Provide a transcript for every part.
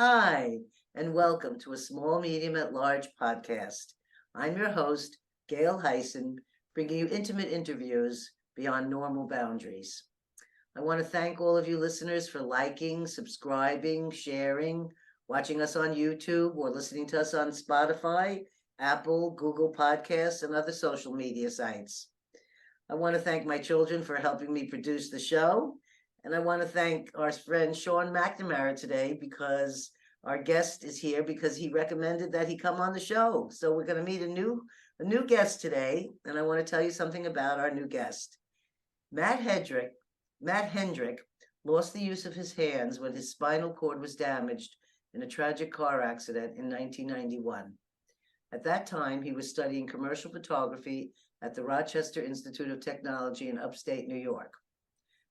Hi, and welcome to a Small, Medium, at Large podcast. I'm your host, Gail Heisen, bringing you intimate interviews beyond normal boundaries. I want to thank all of you listeners for liking, subscribing, sharing, watching us on YouTube, or listening to us on Spotify, Apple, Google Podcasts, and other social media sites. I want to thank my children for helping me produce the show. And I want to thank our friend Sean McNamara today because our guest is here because he recommended that he come on the show. So we're going to meet a new guest today, and I want to tell you something about our new guest. Matt Hendrick lost the use of his hands when his spinal cord was damaged in a tragic car accident in 1991. At that time, he was studying commercial photography at the Rochester Institute of Technology in upstate New York.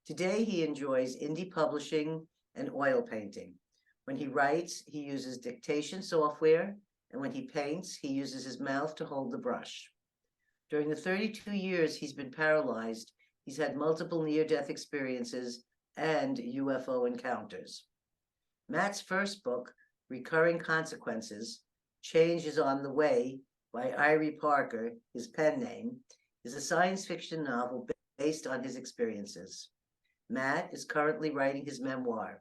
Today, he enjoys indie publishing and oil painting. When he writes, he uses dictation software, and when he paints, he uses his mouth to hold the brush. During the 32 years he's been paralyzed, he's had multiple near-death experiences and UFO encounters. Matt's first book, Recurring Consequences, Change is on the Way, by Irie Parker, his pen name, is a science fiction novel based on his experiences. Matt is currently writing his memoir.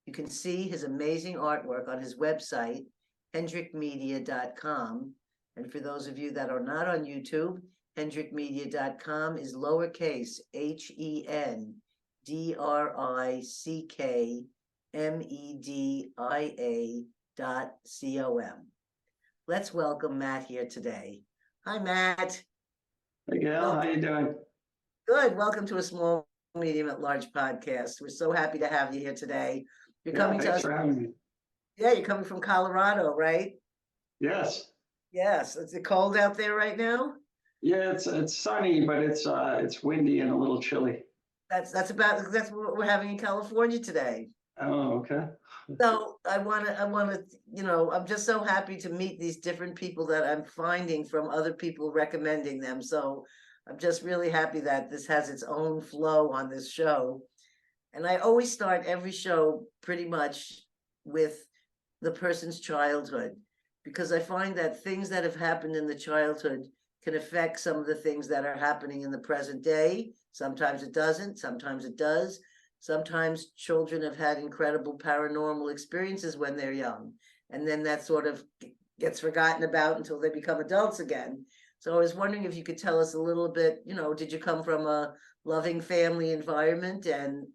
You can see his amazing artwork on his website, hendrickmedia.com. And for those of you that are not on YouTube, hendrickmedia.com is lowercase HENDRICKMEDIA.com. Let's welcome Matt here today. Hi, Matt. Hey, Gail, how you doing? Good. Welcome to a Small, Medium, at Large podcast. We're so happy to have you here today. You're coming to us. Thanks for having me. Yeah, you're coming from Colorado, right? Yes. Yes. Is it cold out there right now? Yeah, it's sunny, but it's windy and a little chilly. That's what we're having in California today. Oh, okay. So I wanna, I'm just so happy to meet these different people that I'm finding from other people recommending them. So I'm just really happy that this has its own flow on this show. And I always start every show pretty much with the person's childhood, because I find that things that have happened in the childhood can affect some of the things that are happening in the present day. Sometimes it doesn't, sometimes it does. Sometimes children have had incredible paranormal experiences when they're young, and then that sort of gets forgotten about until they become adults again. So I was wondering if you could tell us a little bit, did you come from a loving family environment, and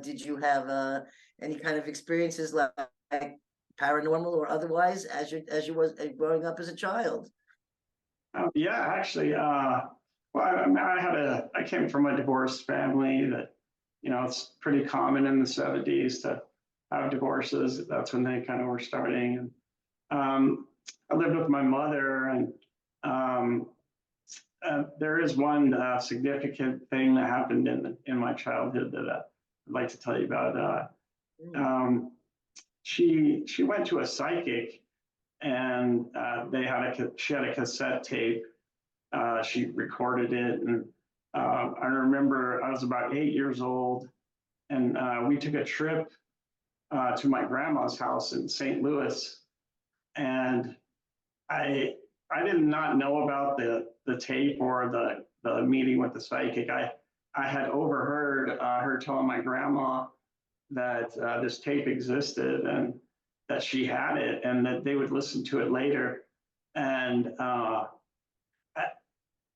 did you have any kind of experiences like paranormal or otherwise as you was growing up as a child? Yeah, actually, well, I came from a divorced family that, it's pretty common in the 70s to have divorces. That's when they kind of were starting. And I lived with my mother, and there is one significant thing that happened in my childhood that I'd like to tell you about. She went to a psychic, and she had a cassette tape. She recorded it, and I remember I was about 8 years old, and we took a trip to my grandma's house in St. Louis, and I did not know about the tape or the meeting with the psychic. I had overheard her telling my grandma that this tape existed and that she had it and that they would listen to it later. And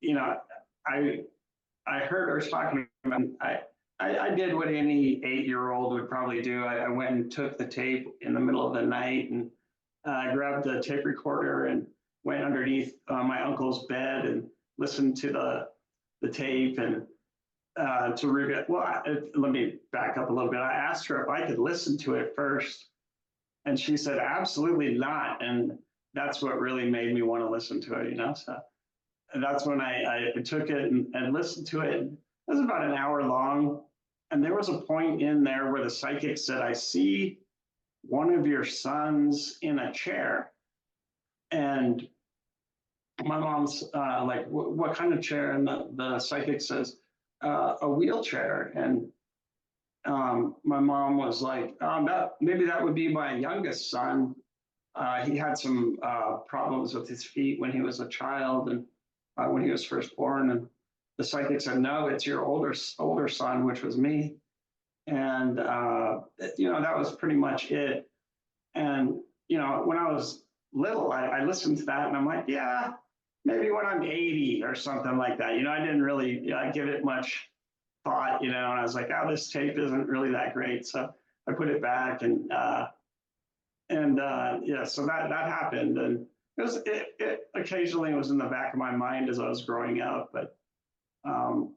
you know, I heard her talking about. I did what any 8-year-old would probably do. I went and took the tape in the middle of the night and grabbed the tape recorder and went underneath my uncle's bed and listened to the tape and to read it. Well, let me back up a little bit. I asked her if I could listen to it first, and she said absolutely not. And that's what really made me want to listen to it, So and that's when I took it and listened to it. It was about an hour long. And there was a point in there where the psychic said, I see one of your sons in a chair. And my mom's like, what kind of chair? And the psychic says, a wheelchair. And my mom was like, maybe that would be my youngest son. He had some problems with his feet when he was a child and when he was first born. And the psychic said, no, it's your older son, which was me. And, that was pretty much it. And, when I was little, I listened to that and I'm like, yeah, maybe when I'm 80 or something like that. I didn't really give it much thought, and I was like, oh, this tape isn't really that great. So I put it back and yeah, so that happened. And it occasionally was in the back of my mind as I was growing up. But um,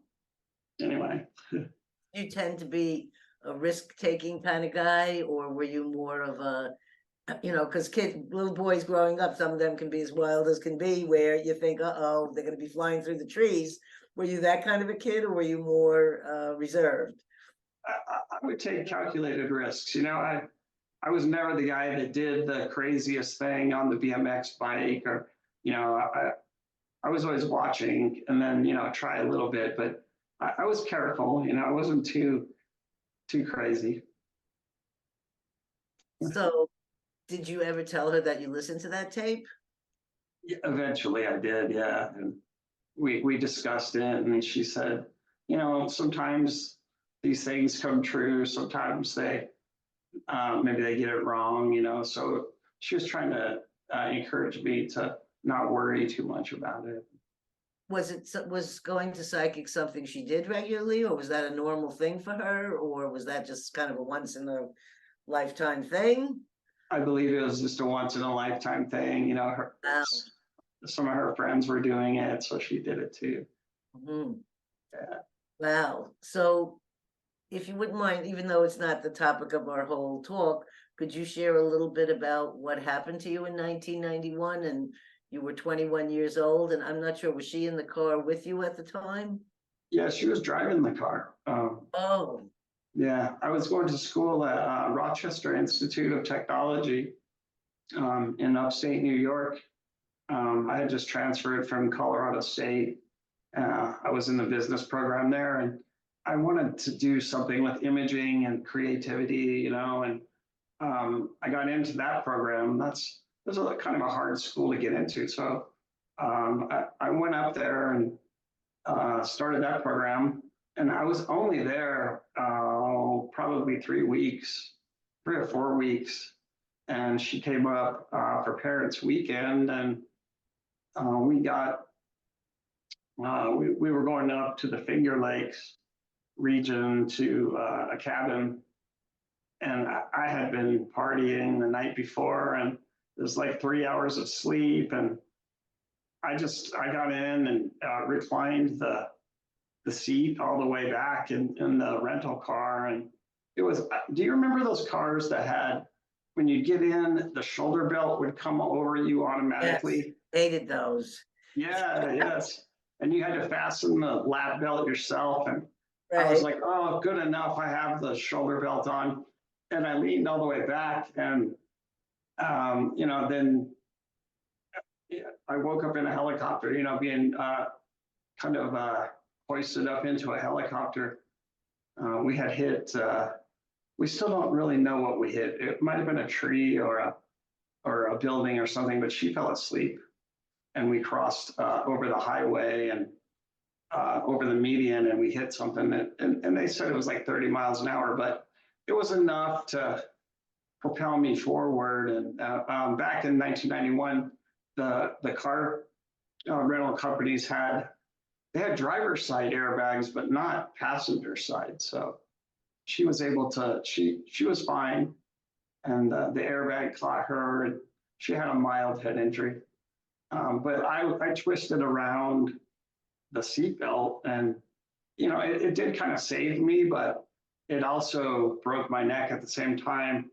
anyway. You tend to be a risk-taking kind of guy, or were you more of a, because little boys growing up, some of them can be as wild as can be, where you think, uh-oh, they're going to be flying through the trees. Were you that kind of a kid, or were you more reserved? I would take calculated risks. I was never the guy that did the craziest thing on the BMX bike, or, I was always watching and then, try a little bit, but I was careful, I wasn't too crazy. So, did you ever tell her that you listened to that tape? Yeah, eventually I did, yeah. And we discussed it and she said, sometimes these things come true, sometimes maybe they get it wrong, so she was trying to encourage me to not worry too much about it. Was going to psychic something she did regularly, or was that a normal thing for her, or was that just kind of a once in a lifetime thing? I believe it was just a once in a lifetime thing. Wow. Some of her friends were doing it, so she did it too. Mhm. Yeah. Wow. So, if you wouldn't mind, even though it's not the topic of our whole talk, could you share a little bit about what happened to you in 1991? And you were 21 years old, and I'm not sure, was she in the car with you at the time? Yeah, she was driving the car. Oh, Yeah, I was going to school at Rochester Institute of Technology in upstate New York. I had just transferred from Colorado State. I was in the business program there, and I wanted to do something with imaging and creativity, and I got into that program. That's a kind of a hard school to get into. So I went up there and started that program, and I was only there probably 3 weeks, 3 or 4 weeks, and she came up for Parents Weekend, and we got we were going up to the Finger Lakes region to a cabin, and I had been partying the night before, and it was like 3 hours of sleep, and I got in and reclined the seat all the way back in the rental car, and it was. Do you remember those cars that had, when you get in, the shoulder belt would come over you yes, automatically? hated those. Yeah, yes. And you had to fasten the lap belt yourself. And I was Right. like, oh, good enough. I have the shoulder belt on. And I leaned all the way back. And, then I woke up in a helicopter, being kind of hoisted up into a helicopter. We had hit, we still don't really know what we hit. It might have been a tree or a building or something, but she fell asleep. And we crossed over the highway and over the median, and we hit something and they said it was like 30 miles an hour, but it was enough to propel me forward. And back in 1991, the car rental companies they had driver's side airbags, but not passenger side. So she was able to, she was fine, and the airbag caught her, and she had a mild head injury. But I twisted around the seatbelt, and it did kind of save me, but it also broke my neck at the same time.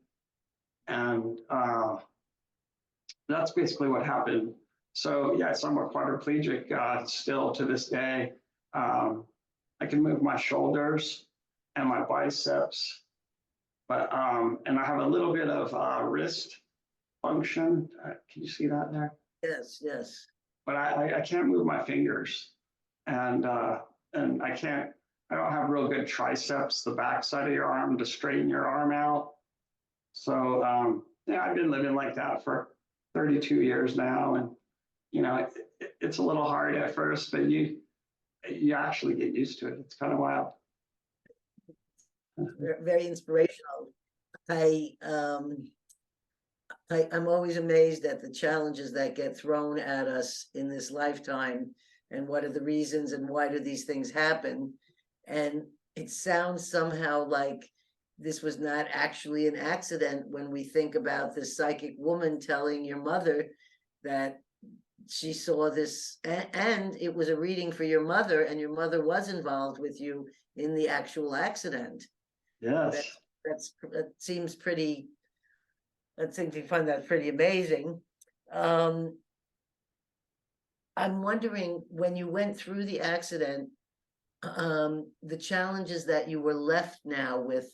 And that's basically what happened. So yes, I'm a quadriplegic still to this day. I can move my shoulders and my biceps, but and I have a little bit of wrist function. Can you see that there? Yes, yes. But I can't move my fingers, and I can't I don't have real good triceps, the backside of your arm to straighten your arm out. So yeah, I've been living like that for 32 years now, and it's a little hard at first, but you actually get used to it. It's kind of wild. Very inspirational. I I'm always amazed at the challenges that get thrown at us in this lifetime, and what are the reasons and why do these things happen. And it sounds somehow like this was not actually an accident when we think about this psychic woman telling your mother that she saw this, and it was a reading for your mother, and your mother was involved with you in the actual accident. Yes. That seems pretty, I think we find that pretty amazing. Um, I'm wondering, when you went through the accident, the challenges that you were left now with,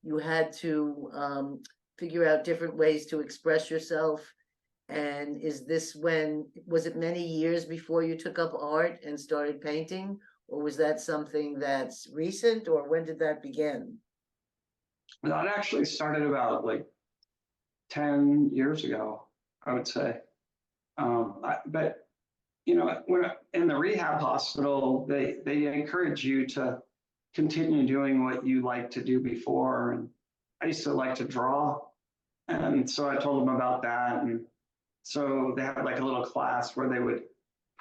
you had to figure out different ways to express yourself. And is this was it many years before you took up art and started painting? Or was that something that's recent, or when did that begin? That actually started about like 10 years ago, I would say. But when in the rehab hospital, they encourage you to continue doing what you like to do before. And I used to like to draw, and so I told them about that. And so they had like a little class where they would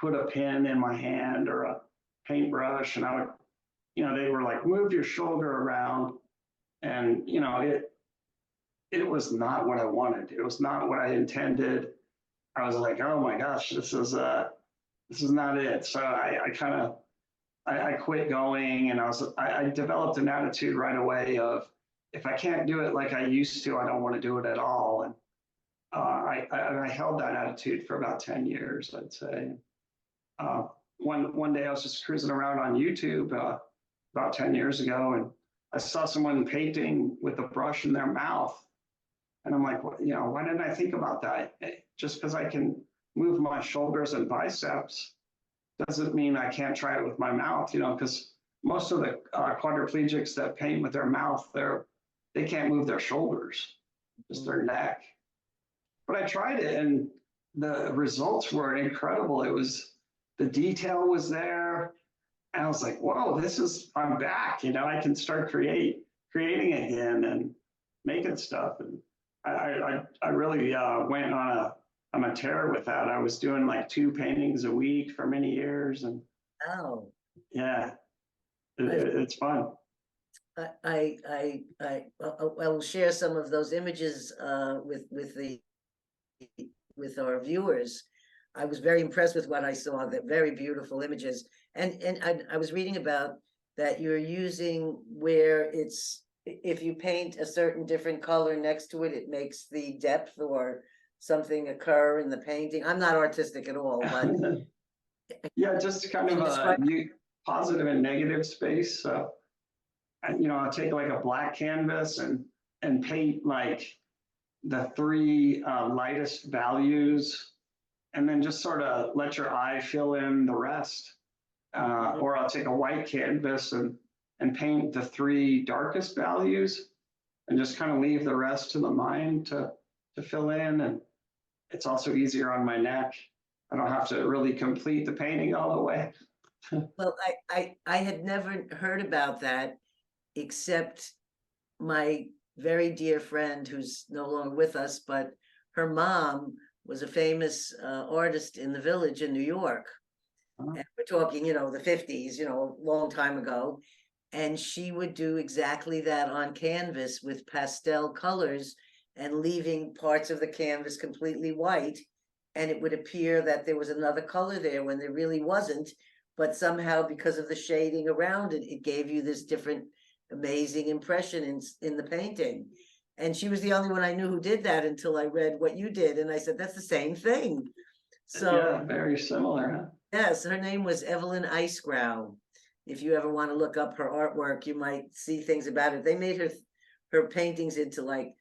put a pen in my hand or a paintbrush, and I would, they were like, move your shoulder around, and it was not what I wanted. It was not what I intended. I was like, oh my gosh, this is not it. So I quit going, and I developed an attitude right away of, if I can't do it like I used to, I don't want to do it at all. And I held that attitude for about 10 years, I'd say. One day I was just cruising around on YouTube about 10 years ago, and I saw someone painting with a brush in their mouth. And I'm like, well, why didn't I think about that? Just because I can move my shoulders and biceps doesn't mean I can't try it with my mouth, because most of the quadriplegics that paint with their mouth, they can't move their shoulders, just their neck. But I tried it, and the results were incredible. The detail was there. And I was like, whoa, I'm back. I can start creating again and making stuff. And I really went on a tear with that. I was doing like 2 paintings a week for many years, and Oh, yeah, it's fun. I will share some of those images with our viewers. I was very impressed with what I saw. They're very beautiful images, and I was reading about that you're using where if you paint a certain different color next to it, it makes the depth or something occur in the painting. I'm not artistic at all, but Yeah, just kind of a positive and negative space. So, I'll take like a black canvas and paint like the 3 lightest values, and then just sort of let your eye fill in the rest. Or I'll take a white canvas and paint the 3 darkest values, and just kind of leave the rest to the mind to fill in. And it's also easier on my neck. I don't have to really complete the painting all the way. well, I had never heard about that, except my very dear friend, who's no longer with us, but her mom was a famous artist in the Village in New York. And we're talking, the 50s, a long time ago. And she would do exactly that on canvas with pastel colors, and leaving parts of the canvas completely white. And it would appear that there was another color there when there really wasn't. But somehow, because of the shading around it, it gave you this different, amazing impression in the painting. And she was the only one I knew who did that until I read what you did. And I said, that's the same thing. So yeah, very similar. Huh? yes, her name was Evelyn Icegrow. If you ever want to look up her artwork, you might see things about it. They made her paintings into like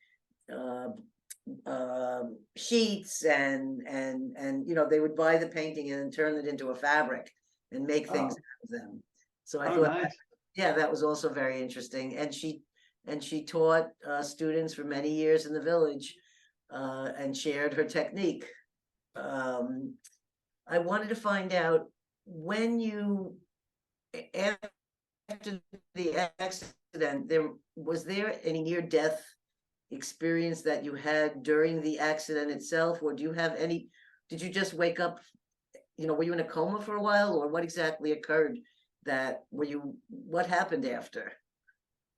sheets, and they would buy the painting and turn it into a fabric and make things out of them. So I thought, nice. Yeah, that was also very interesting. And she taught students for many years in the village and shared her technique. Um, I wanted to find out when you after the accident, there any near death experience that you had during the accident itself, or do you have any? Did you just wake up? You know, were you in a coma for a while, or what exactly occurred? That were you? What happened after?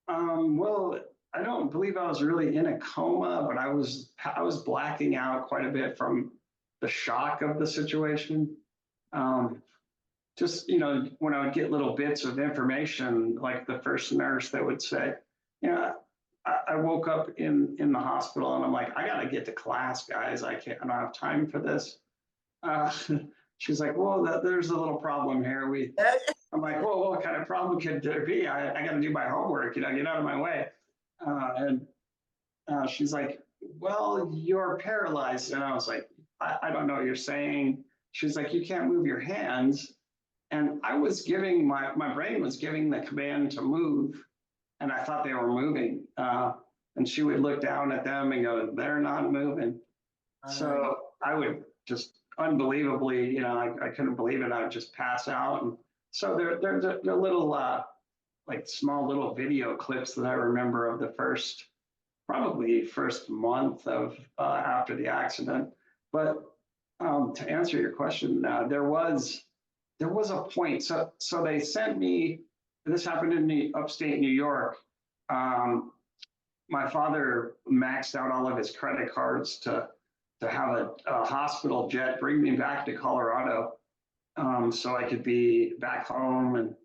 Well, I don't believe I was really in a coma, but I was blacking out quite a bit from the shock of the situation. Um, just when I would get little bits of information, like the first nurse that would say, you know, I woke up in the hospital and I'm like, I gotta get to class, guys. I don't have time for this. Uh, she's like, well, there's a little problem here. I'm like, well, what kind of problem could there be? I got to do my homework, get out of my way. And she's like, well, you're paralyzed. And I was like, I don't know what you're saying. She's like, you can't move your hands. And I was giving my brain was giving the command to move, and I thought they were moving. And she would look down at them and go, they're not moving. So I would just unbelievably, I couldn't believe it. I would just pass out. And so they're little, like small little video clips that I remember of the probably first month of after the accident. But to answer your question, there was a point. So they sent me. This happened in the upstate New York. My father maxed out all of his credit cards to have a hospital jet bring me back to Colorado, so I could be back home. And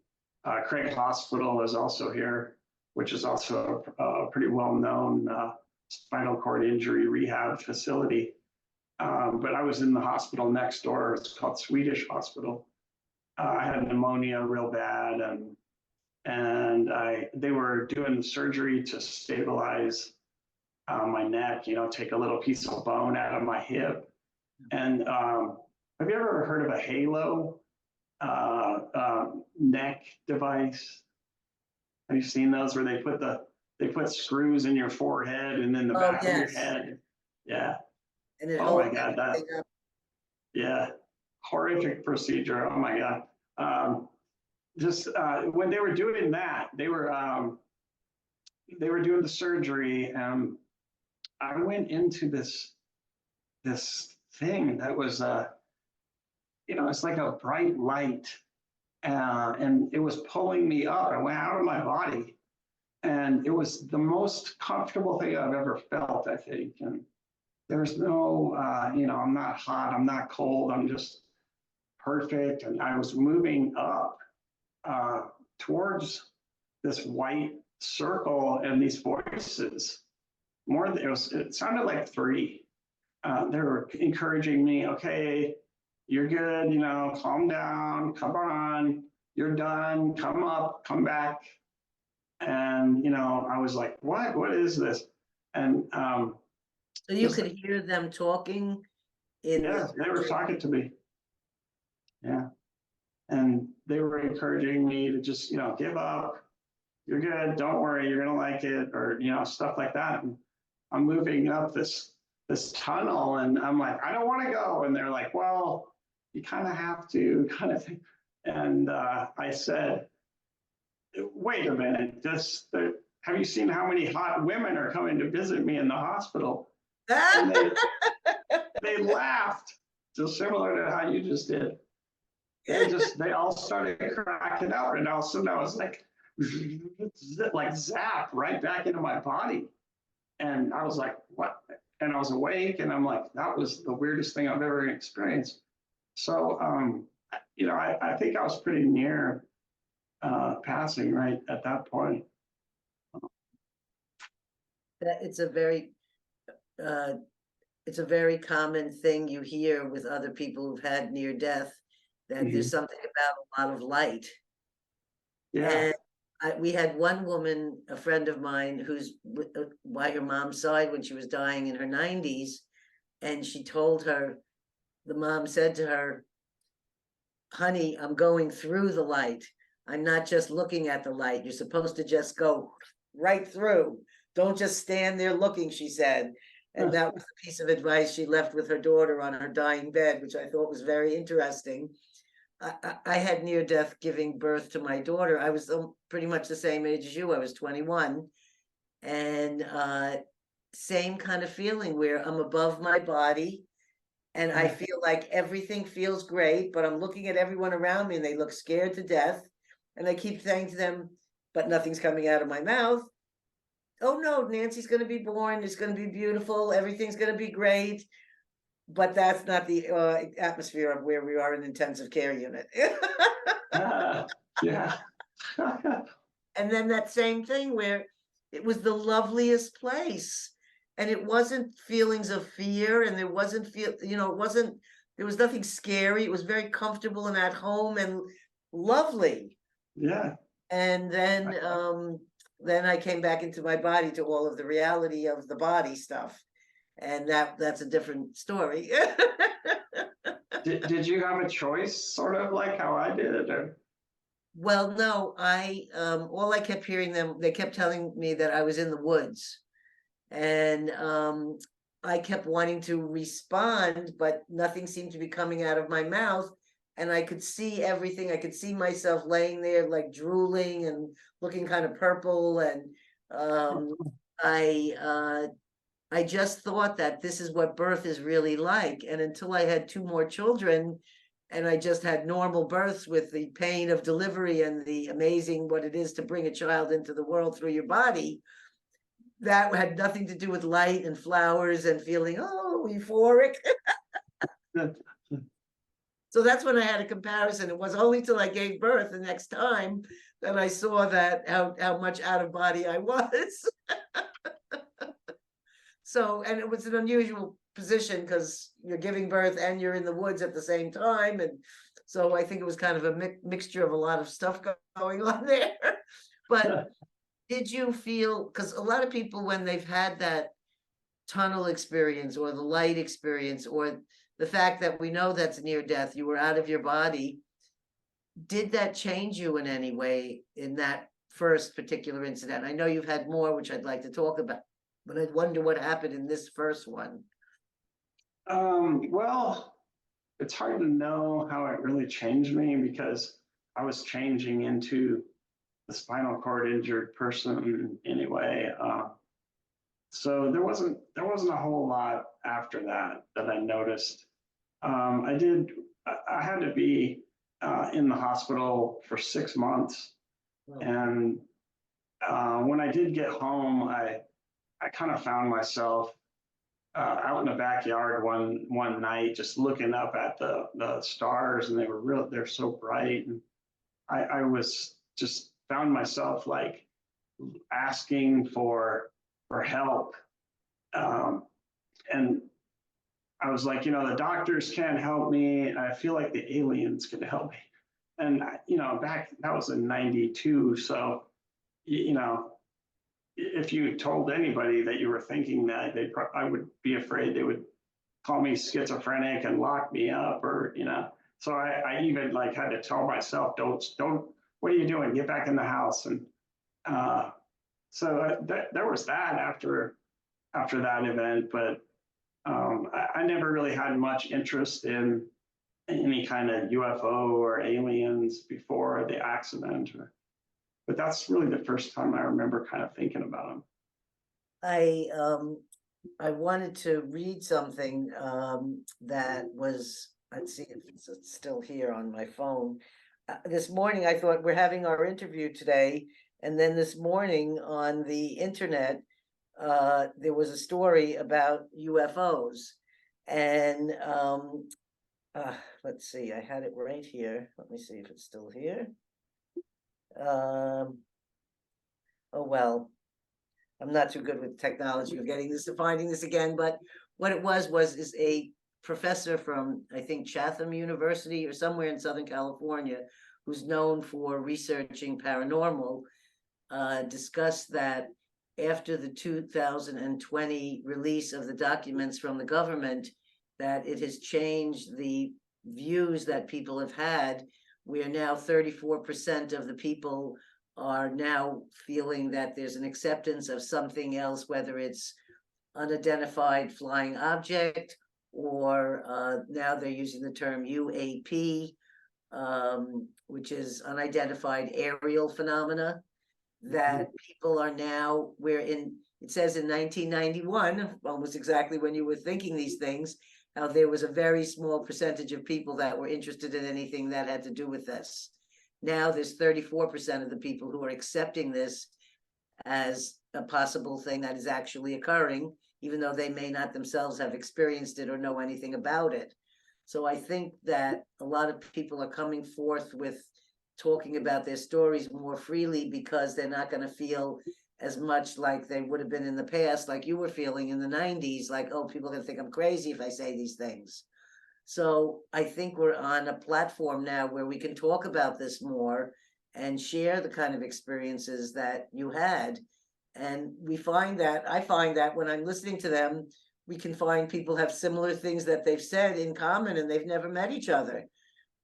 Craig Hospital is also here, which is also a pretty well-known spinal cord injury rehab facility. But I was in the hospital next door. It's called Swedish Hospital. I had pneumonia real bad, and they were doing the surgery to stabilize my neck, take a little piece of bone out of my hip. And have you ever heard of a halo neck device? Have you seen those where they put screws in your forehead and then the back of your head? Yeah. And it Oh my God, everything up. yeah, horrific procedure. Oh my God. Just when they were doing that, they were doing the surgery. I went into this thing that was it's like a bright light, and it was pulling me up. I went out of my body, and it was the most comfortable thing I've ever felt, I think. And there's no, I'm not hot, I'm not cold, I'm just perfect. And I was moving up towards this white circle and these voices. It sounded like three. They were encouraging me, okay, you're good, calm down, come on, you're done, come up, come back. And, I was like, what is this? And So you could hear them talking yeah, they were talking to me. Yeah. And they were encouraging me to just, give up. You're good. Don't worry. You're going to like it, or, stuff like that. And I'm moving up this tunnel, and I'm like, I don't want to go. And they're like, well, you kind of have to, kind of thing. And I said, wait a minute, have you seen how many hot women are coming to visit me in the hospital? And they laughed, just similar to how you just did. They all started cracking up, and all of a sudden I was like zapped right back into my body. And I was like, what? And I was awake, and I'm like, that was the weirdest thing I've ever experienced. So, I think I was pretty near passing right at that point. That it's a very common thing you hear with other people who've had near death, that there's something about a lot of light. Yeah. And we had one woman, a friend of mine, who's by her mom's side when she was dying in her 90s, and the mom said to her, honey, I'm going through the light. I'm not just looking at the light. You're supposed to just go right through. Don't just stand there looking, she said. And that was the piece of advice she left with her daughter on her dying bed, which I thought was very interesting. I had near-death giving birth to my daughter. I was pretty much the same age as you. I was 21. And same kind of feeling where I'm above my body and I feel like everything feels great, but I'm looking at everyone around me and they look scared to death. And I keep saying to them, but nothing's coming out of my mouth. Oh no, Nancy's going to be born. It's going to be beautiful. Everything's going to be great. But that's not the atmosphere of where we are in intensive care unit. Yeah. And then that same thing where it was the loveliest place. And it wasn't feelings of fear, and there wasn't there was nothing scary. It was very comfortable and at home and lovely. Yeah. And then I came back into my body to all of the reality of the body stuff. And that's a different story. Did you have a choice, sort of like how I did, or? Well, no, all I kept hearing they kept telling me that I was in the woods. And I kept wanting to respond, but nothing seemed to be coming out of my mouth. And I could see everything. I could see myself laying there like drooling and looking kind of purple. And I just thought that this is what birth is really like. And until I had two more children, and I just had normal births with the pain of delivery and the amazing what it is to bring a child into the world through your body, that had nothing to do with light and flowers and feeling, oh, euphoric. So that's when I had a comparison. It was only till I gave birth the next time that I saw that how much out of body I was. So, and it was an unusual position because you're giving birth and you're in the woods at the same time. And so I think it was kind of a mixture of a lot of stuff going on there. But did you feel, because a lot of people, when they've had that tunnel experience or the light experience or the fact that we know that's near death, you were out of your body, did that change you in any way in that first particular incident? I know you've had more, which I'd like to talk about, but I wonder what happened in this first one. Well, it's hard to know how it really changed me because I was changing into the spinal cord injured person anyway. So there wasn't a whole lot after that I noticed. I had to be in the hospital for 6 months. Oh. And when I did get home, I kind of found myself out in the backyard one night, just looking up at the stars, and they're so bright. And I was just found myself like asking for help. And I was like, the doctors can't help me. I feel like the aliens can help me. And, back, that was in 92. So, if you told anybody that you were thinking that, I would be afraid they would call me schizophrenic and lock me up, or, so I even like had to tell myself, don't, what are you doing? Get back in the house. And so there was that after that event, but I never really had much interest in any kind of UFO or aliens before the accident. But that's really the first time I remember kind of thinking about them. I wanted to read something that was, let's see if it's still here on my phone. This morning, I thought we're having our interview today. And then this morning on the internet, there was a story about UFOs. And let's see, I had it right here. Let me see if it's still here. Oh, well, I'm not too good with technology of getting this, finding this again, but what it is a professor from, I think, Chatham University or somewhere in Southern California, who's known for researching paranormal, discussed that after the 2020 release of the documents from the government, that it has changed the views that people have had where now 34% of the people are now feeling that there's an acceptance of something else, whether it's unidentified flying object, or now they're using the term UAP, which is unidentified aerial phenomena, that people are now, it says in 1991, almost exactly when you were thinking these things, how there was a very small percentage of people that were interested in anything that had to do with this. Now there's 34% of the people who are accepting this as a possible thing that is actually occurring, even though they may not themselves have experienced it or know anything about it. So I think that a lot of people are coming forth with talking about their stories more freely, because they're not going to feel as much like they would have been in the past, like you were feeling in the 90s, like, oh, people are going to think I'm crazy if I say these things. So I think we're on a platform now where we can talk about this more and share the kind of experiences that you had. And I find that when I'm listening to them, we can find people have similar things that they've said in common, and they've never met each other.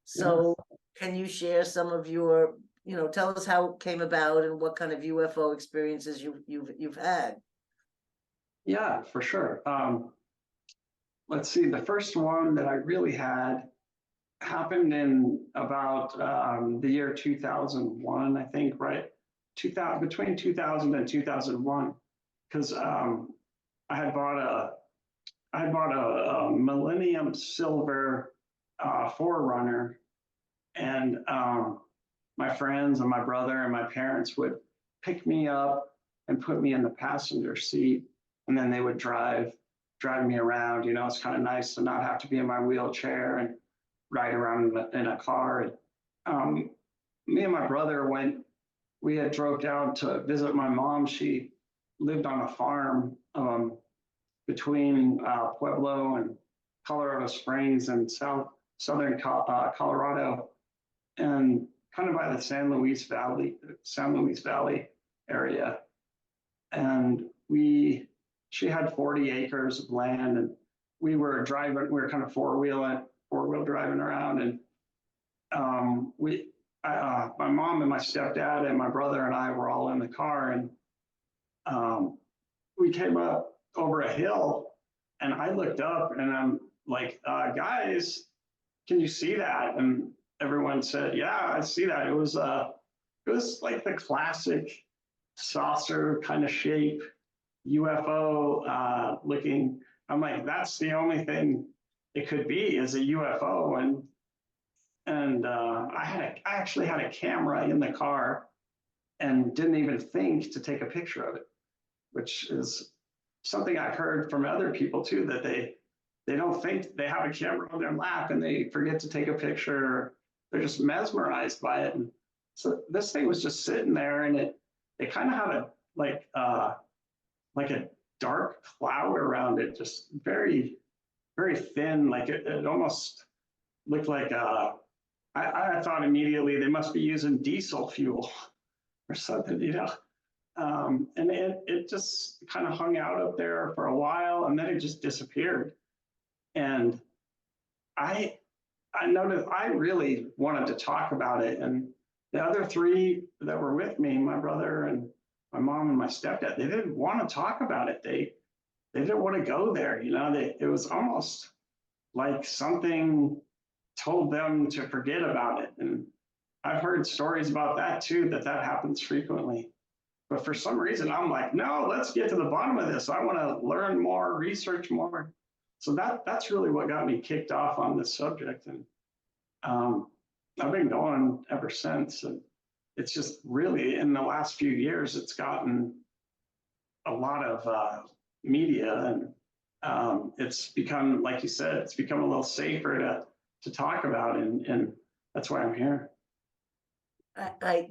So can you share some of your, tell us how it came about and what kind of UFO experiences you've had? Yeah, for sure. Let's see, the first one that I really had happened in about the year 2001, I think, right? 2000, between 2000 and 2001, because I had bought a Millennium Silver Forerunner, and my friends and my brother and my parents would pick me up and put me in the passenger seat, and then they would drive me around. It's kind of nice to not have to be in my wheelchair and ride around in a car. And me and my brother we had drove down to visit my mom. She lived on a farm between Pueblo and Colorado Springs and southern Colorado, and kind of by the San Luis Valley area. And she had 40 acres of land, and we were kind of four-wheel driving around, and my mom and my stepdad and my brother and I were all in the car, and we came up over a hill, and I looked up and I'm like, guys, can you see that? And everyone said, yeah, I see that. It was like the classic saucer kind of shape UFO looking. I'm like, that's the only thing it could be, is a UFO. And I actually had a camera in the car and didn't even think to take a picture of it, which is something I've heard from other people too, that they don't think, they have a camera on their lap and they forget to take a picture. They're just mesmerized by it. And so this thing was just sitting there, and it kind of had like a dark cloud around it, just very, very thin. Like it almost looked like I thought immediately they must be using diesel fuel or something, and it just kind of hung out up there for a while, and then it just disappeared. And I noticed I really wanted to talk about it, and the other three that were with me, my brother and my mom and my stepdad, they didn't want to talk about it. They didn't want to go there. It was almost like something told them to forget about it. And I've heard stories about that too, that happens frequently. But for some reason, I'm like, no, let's get to the bottom of this. I want to learn more, research more. So that's really what got me kicked off on this subject. And I've been going ever since. And it's just really, in the last few years, it's gotten a lot of media, and it's become, like you said, it's become a little safer to talk about, and that's why I'm here. I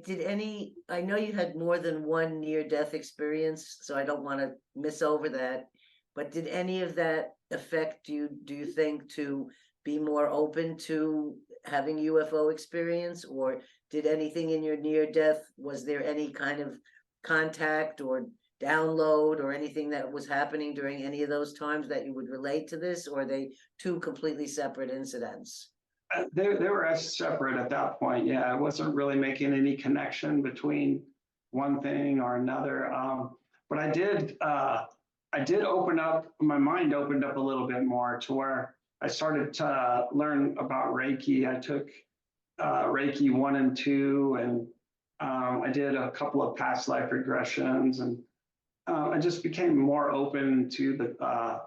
know you had more than one near-death experience, so I don't want to miss over that, but did any of that affect you, do you think, to be more open to having UFO experience? Or did anything in your near-death, was there any kind of contact or download or anything that was happening during any of those times that you would relate to this, or are they two completely separate incidents? They were as separate at that point. Yeah, I wasn't really making any connection between one thing or another. But I did open up, my mind opened up a little bit more to where I started to learn about Reiki. I took Reiki 1 and 2, and I did a couple of past life regressions, and I just became more open to the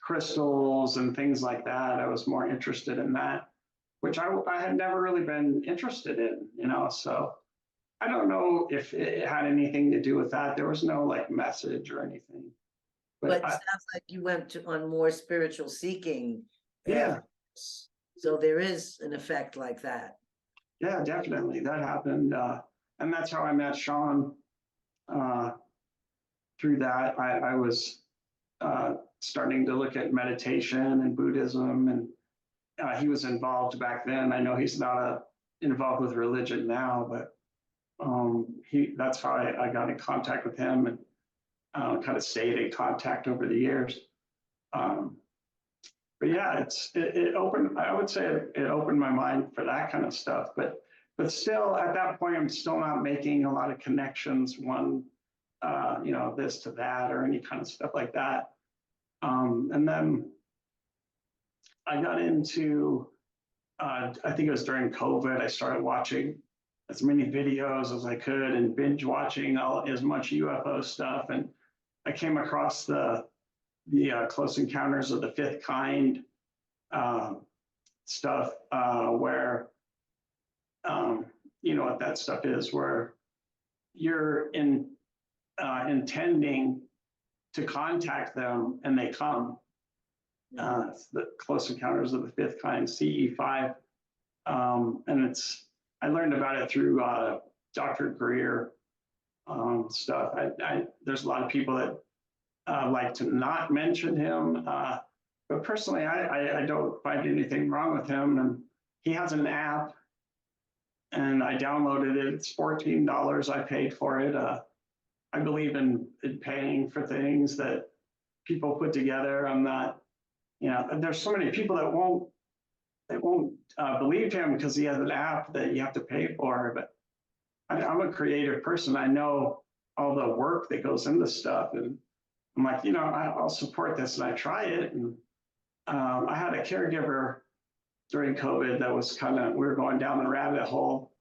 crystals and things like that. I was more interested in that, which I had never really been interested in, you know. So I don't know if it had anything to do with that. There was no like message or anything. But it sounds like you went on more spiritual seeking. Yeah, So there is an effect like that. yeah, definitely that happened, and that's how I met Sean. Uh, Through that, I was starting to look at meditation and Buddhism, and he was involved back then. I know he's not involved with religion now, but that's how I got in contact with him, and kind of stayed in contact over the years. Um, but yeah, it opened. I would say it opened my mind for that kind of stuff. But still, at that point, I'm still not making a lot of connections. This to that or any kind of stuff like that. And then I got into. I think it was during COVID. I started watching as many videos as I could and binge watching as much UFO stuff. And I came across the Close Encounters of the Fifth Kind stuff, where you know what that stuff is, where you're intending to contact them and they come. It's the Close Encounters of the Fifth Kind, CE5, and I learned about it through Dr. Greer stuff. There's a lot of people that like to not mention him. But personally, I don't find anything wrong with him. And he has an app, and I downloaded it. It's $14. I paid for it. I believe in paying for things that people put together. I'm not, there's so many people that won't believe him because he has an app that you have to pay for. But I'm a creative person. I know all the work that goes into stuff, and I'm like, I'll support this, and I try it. And I had a caregiver during COVID that was we were going down the rabbit hole,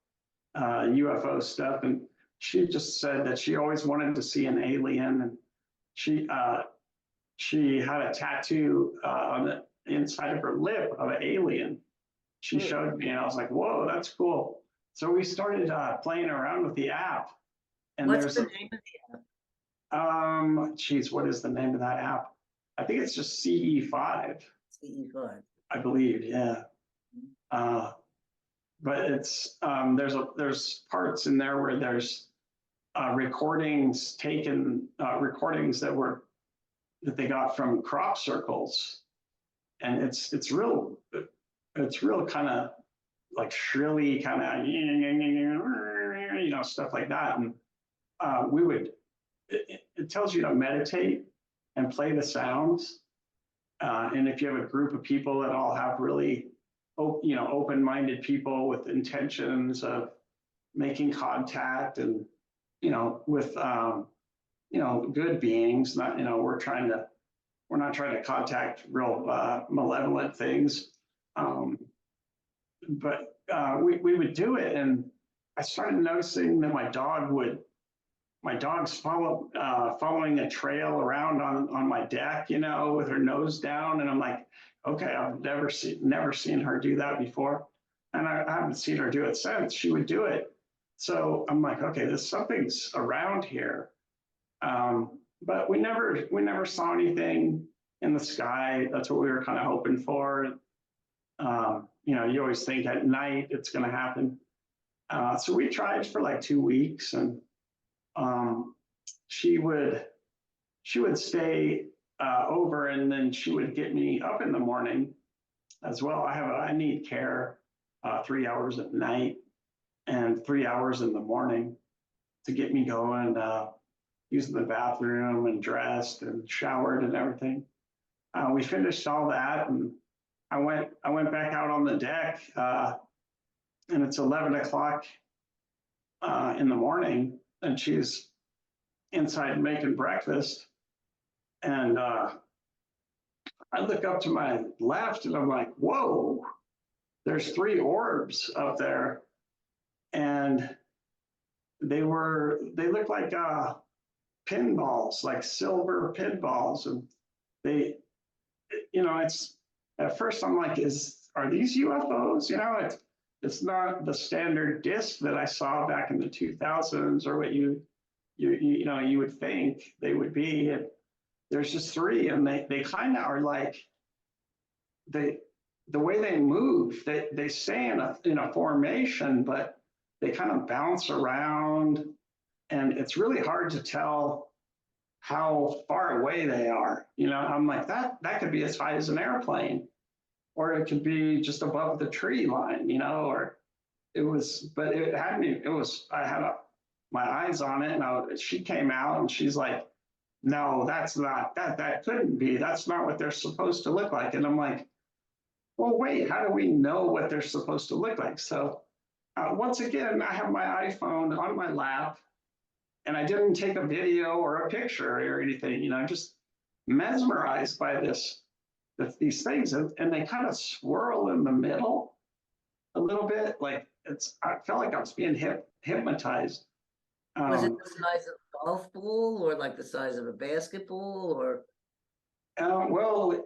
UFO stuff, and she just said that she always wanted to see an alien, and she had a tattoo on the inside of her lip of an alien. She showed me, and I was like, "Whoa, that's cool." So we started playing around with the app, and What's the name of the app? Geez, what is the name of that app? I think it's just CE5. CE5. I believe, yeah. But it's there's parts in there where there's recordings that they got from crop circles, and it's real kind of like shrilly kind of stuff like that. And it tells you to meditate and play the sounds. And if you have a group of people that all have really, open-minded people with intentions of making contact and, with, good beings, not, we're not trying to contact real malevolent things. But we would do it. And I started noticing that my dog's following a trail around on my deck, with her nose down. And I'm like, okay, I've never seen her do that before. And I haven't seen her do it since. She would do it. So I'm like, okay, there's something's around here. But we never saw anything in the sky. That's what we were kind of hoping for. You always think at night it's going to happen. So we tried for like 2 weeks, and she would stay over, and then she would get me up in the morning as well. I need care 3 hours at night and 3 hours in the morning to get me going, using the bathroom and dressed and showered and everything. We finished all that, and I went back out on the deck, and it's 11 o'clock in the morning, and she's inside making breakfast. And I look up to my left, and I'm like, whoa, there's 3 orbs up there. And they look like pinballs, like silver pinballs. And they, it's, at first I'm like, are these UFOs? It's not the standard disc that I saw back in the 2000s, or what you would think they would be. And there's just 3, and they kind of are like, the way they move, they stay in a formation, but they kind of bounce around, and it's really hard to tell how far away they are. I'm like, that could be as high as an airplane, or it could be just above the tree line, or but it had me, I had my eyes on it, and she came out, and she's like, no, that's not, that couldn't be, that's not what they're supposed to look like. And I'm like, well, wait, how do we know what they're supposed to look like? So once again, I have my iPhone on my lap, and I didn't take a video or a picture or anything, just mesmerized by these things. And they kind of swirl in the middle a little bit. Like I felt like I was being hypnotized. Was it the size of a golf ball, or like the size of a basketball, or? Well,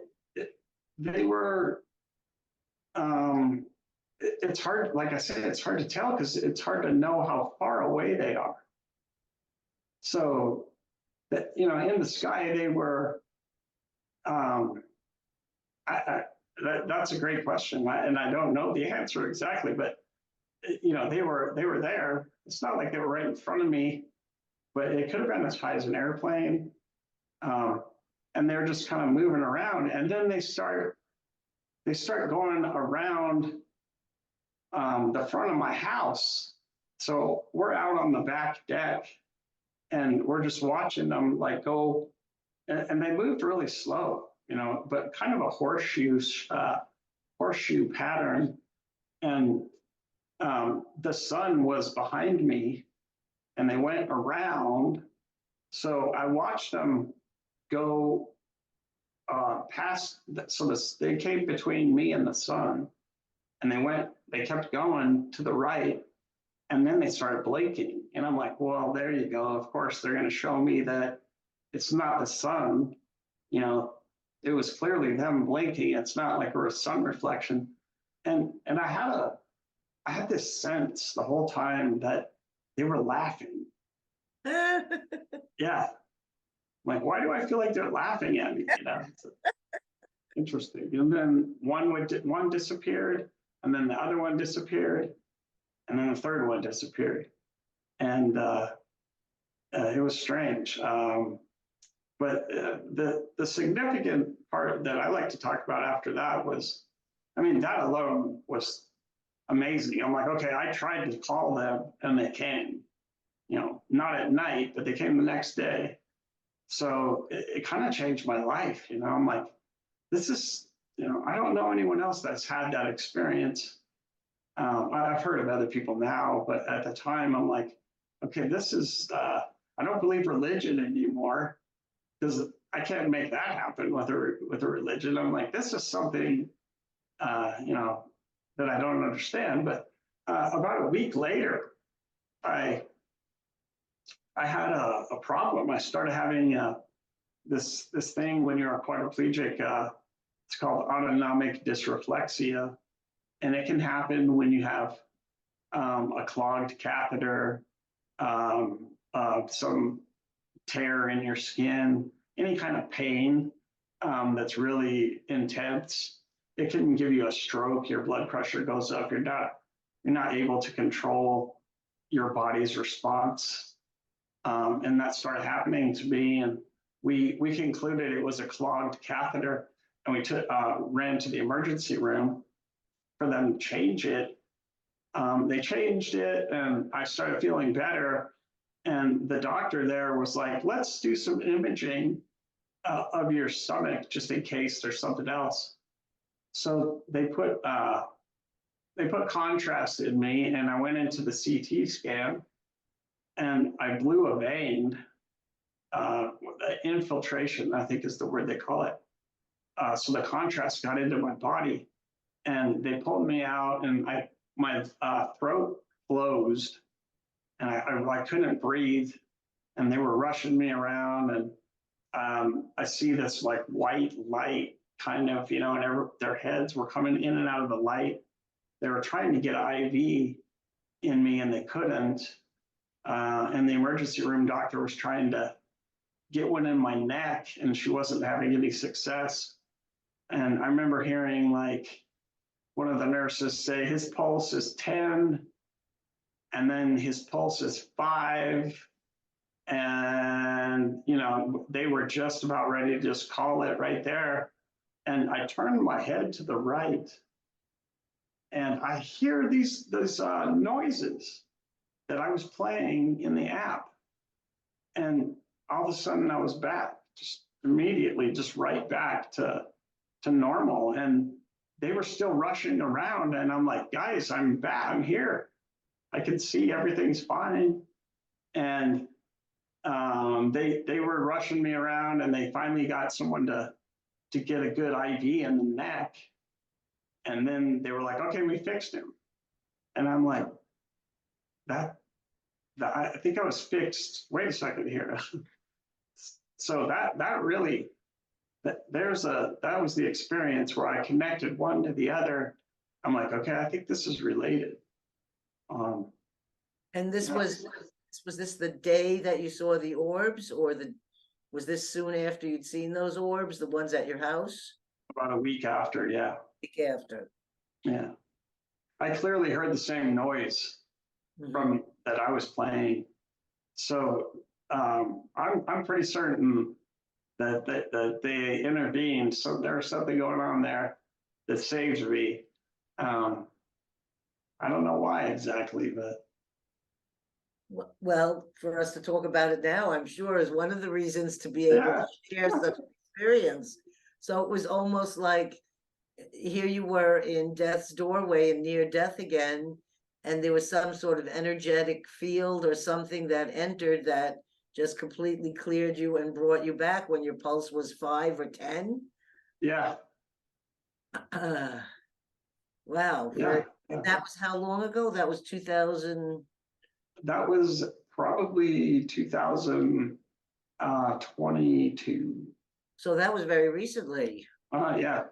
they were, it's hard, like I said, it's hard to tell, because it's hard to know how far away they are. So that, in the sky, they were, that's a great question. And I don't know the answer exactly, but they were there. It's not like they were right in front of me, but it could have been as high as an airplane. And they're just kind of moving around. And then they start going around the front of my house. So we're out on the back deck, and we're just watching them like go, and they moved really slow, but kind of a horseshoe pattern. And the sun was behind me, and they went around. So I watched them go past, they came between me and the sun, and they kept going to the right, and then they started blinking. And I'm like, well, there you go. Of course, they're going to show me that it's not the sun. It was clearly them blinking. It's not like we're a sun reflection. And I had this sense the whole time that they were laughing. Yeah. Like, why do I feel like they're laughing at me? It's interesting. And then one disappeared, and then the other one disappeared, and then the third one disappeared. And it was strange. But the significant part that I like to talk about after that was, that alone was amazing. I'm like, okay, I tried to call them, and they came, not at night, but they came the next day. So it kind of changed my life. I'm like, this is, I don't know anyone else that's had that experience. I've heard of other people now, but at the time I'm like, okay, this is, I don't believe religion anymore, because I can't make that happen with a religion. I'm like, this is something, that I don't understand. But about a week later, I had a problem. I started having this thing when you're a quadriplegic. It's called autonomic dysreflexia, and it can happen when you have a clogged catheter, some tear in your skin, any kind of pain that's really intense. It can give you a stroke. Your blood pressure goes up. You're not able to control your body's response. And that started happening to me, and we concluded it was a clogged catheter, and we ran to the emergency room for them to change it. They changed it, and I started feeling better. And the doctor there was like, let's do some imaging of your stomach just in case there's something else. So they put contrast in me, and I went into the CT scan, and I blew a vein. Infiltration, I think is the word they call it. So the contrast got into my body, and they pulled me out, and my throat closed, and I couldn't breathe, and they were rushing me around, and I see this like white light kind of, and their heads were coming in and out of the light. They were trying to get IV in me, and they couldn't. And the emergency room doctor was trying to get one in my neck, and she wasn't having any success. And I remember hearing like one of the nurses say his pulse is 10, and then his pulse is 5. And, they were just about ready to just call it right there. And I turned my head to the right, and I hear these noises that I was playing in the app. And all of a sudden I was back, just immediately, just right back to normal. And they were still rushing around, and I'm like, guys, I'm back, I'm here. I can see everything's fine. And they were rushing me around, and they finally got someone to get a good IV in the neck. And then they were like, okay, we fixed him. And I'm like, I think I was fixed. Wait a second here. So that really, that was the experience where I connected one to the other. I'm like, okay, I think this is related. And was this the day that you saw the orbs, or was this soon after you'd seen those orbs, the ones at your house? About a week after, yeah. Week after. Yeah. I clearly heard the same noise from that I was playing. So I'm pretty certain that they intervened. So there's something going on there that saved me. I don't know why exactly, but. Well, for us to talk about it now, I'm sure is one of the reasons to be able to share such experience. So it was almost like here you were in death's doorway and near death again, and there was some sort of energetic field or something that entered that just completely cleared you and brought you back when your pulse was 5 or 10. Yeah. Wow. Yeah. That was how long ago? That was 2000. That was probably 2022. So that was very recently. Yeah.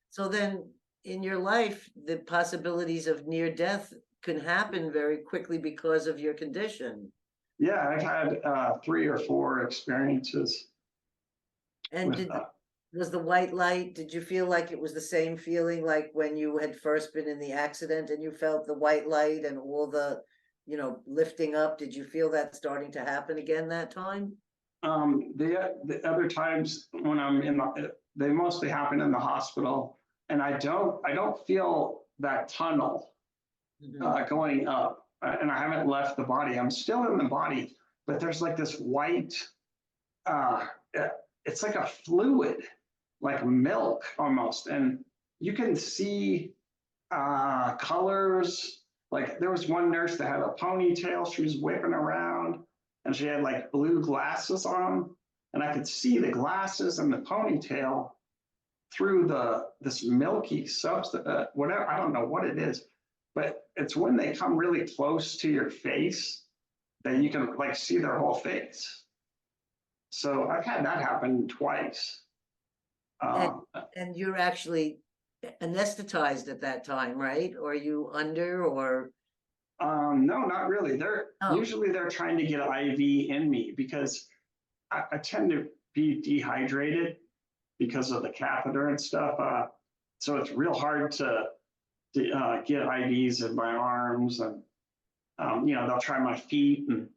So then in your life, the possibilities of near death can happen very quickly because of your condition. Yeah, I've had 3 or 4 experiences. And was the white light, did you feel like it was the same feeling like when you had first been in the accident and you felt the white light and all the, lifting up? Did you feel that starting to happen again that time? The other times when I'm they mostly happen in the hospital, and I don't feel that tunnel going up, and I haven't left the body. I'm still in the body, but there's like this white, it's like a fluid, like milk almost, and you can see colors. Like there was one nurse that had a ponytail. She was whipping around, and she had like blue glasses on, and I could see the glasses and the ponytail through this milky substance. Whatever, I don't know what it is, but it's when they come really close to your face that you can like see their whole face. So I've had that happen twice. And you're actually anesthetized at that time, right? Or are you under, or? No, not really. Usually they're trying to get IV in me because I tend to be dehydrated because of the catheter and stuff. So it's real hard to get IVs in my arms, and they'll try my feet and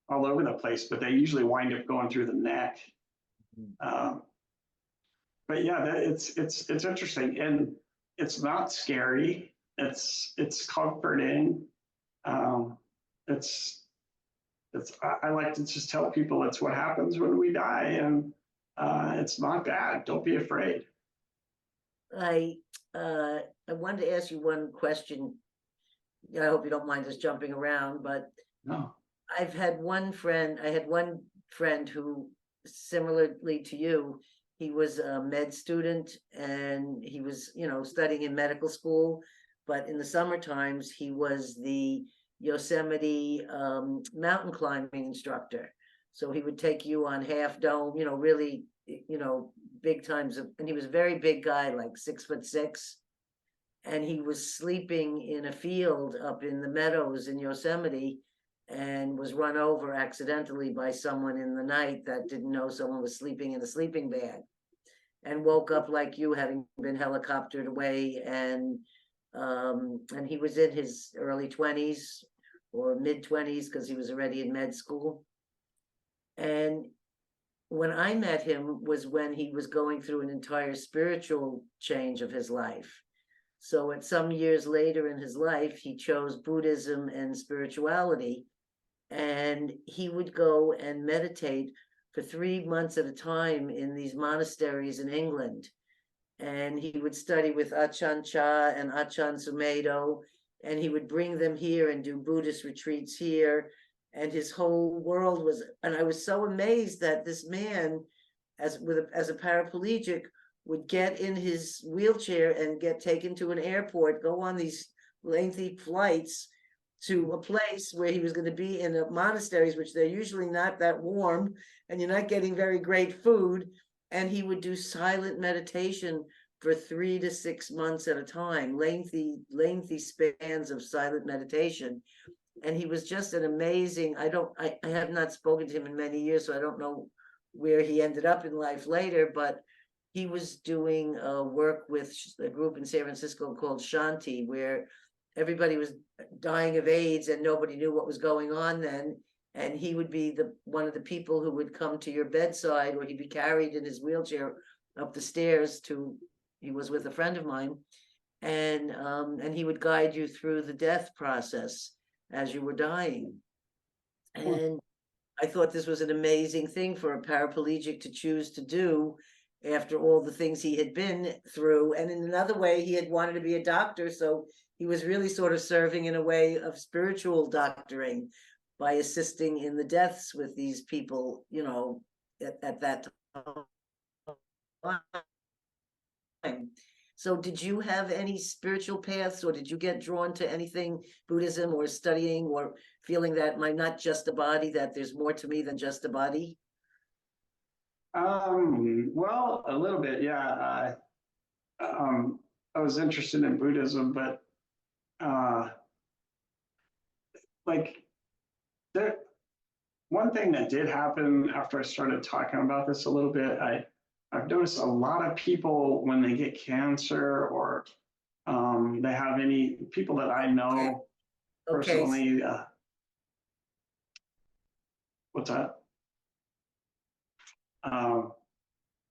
all over the place, but they usually wind up going through the neck. But yeah, it's interesting, and it's not scary. It's comforting. I like to just tell people it's what happens when we die, and it's not bad. Don't be afraid. I I wanted to ask you one question. I hope you don't mind us jumping around, but No. I had one friend who, similarly to you, he was a med student and he was, studying in medical school, but in the summer times, he was the Yosemite mountain climbing instructor. So he would take you on Half Dome, really, big times of, and he was a very big guy, like 6'6", and he was sleeping in a field up in the meadows in Yosemite and was run over accidentally by someone in the night that didn't know someone was sleeping in a sleeping bag, and woke up like you, having been helicoptered away. And he was in his early 20s or mid 20s because he was already in med school. And when I met him was when he was going through an entire spiritual change of his life. So at some years later in his life, he chose Buddhism and spirituality, and he would go and meditate for 3 months at a time in these monasteries in England. And he would study with Achan Cha and Achan Sumedho, and he would bring them here and do Buddhist retreats here. And his whole world was, and I was so amazed that this man, as a paraplegic, would get in his wheelchair and get taken to an airport, go on these lengthy flights to a place where he was going to be in the monasteries, which they're usually not that warm, and you're not getting very great food. And he would do silent meditation for 3 to 6 months at a time, lengthy spans of silent meditation. And he was just an amazing, I have not spoken to him in many years, so I don't know where he ended up in life later, but he was doing work with a group in San Francisco called Shanti, where everybody was dying of AIDS and nobody knew what was going on then. And he would be one of the people who would come to your bedside, or he'd be carried in his wheelchair up the stairs to, he was with a friend of mine, and he would guide you through the death process as you were dying. And I thought this was an amazing thing for a paraplegic to choose to do after all the things he had been through. And in another way, he had wanted to be a doctor, so he was really sort of serving in a way of spiritual doctoring by assisting in the deaths with these people, at that time. So did you have any spiritual paths, or did you get drawn to anything Buddhism, or studying, or feeling that I'm not just a body, that there's more to me than just a body? Well, a little bit, yeah. I was interested in Buddhism, but like there, one thing that did happen after I started talking about this a little bit, I've noticed a lot of people when they get cancer, or they have any people that I know Okay. personally. What's that? Um,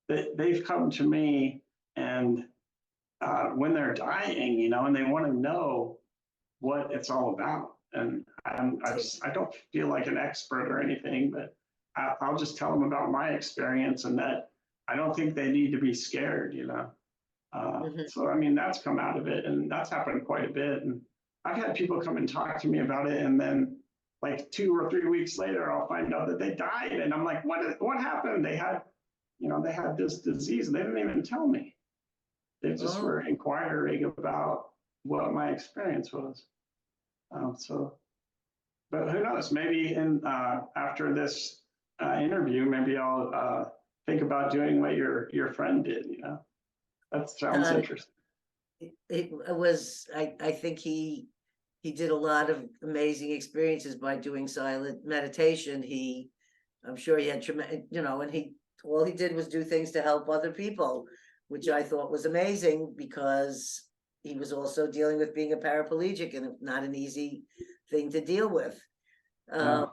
they've come to me, and when they're dying, and they want to know what it's all about. And I don't feel like an expert or anything, but I'll just tell them about my experience, and that I don't think they need to be scared. Mhm. So, I mean, that's come out of it, and that's happened quite a bit. And I've had people come and talk to me about it, and then like 2 or 3 weeks later, I'll find out that they died. And I'm like, what happened? They had this disease, and they didn't even tell me. They just Oh, were inquiring about what my experience was. So, but who knows? Maybe after this interview, maybe I'll think about doing what your friend did. That sounds uh, interesting. it was, I think he did a lot of amazing experiences by doing silent meditation. I'm sure he had tremendous, and all he did was do things to help other people, which I thought was amazing, because he was also dealing with being a paraplegic, and not an easy thing to deal with. Um,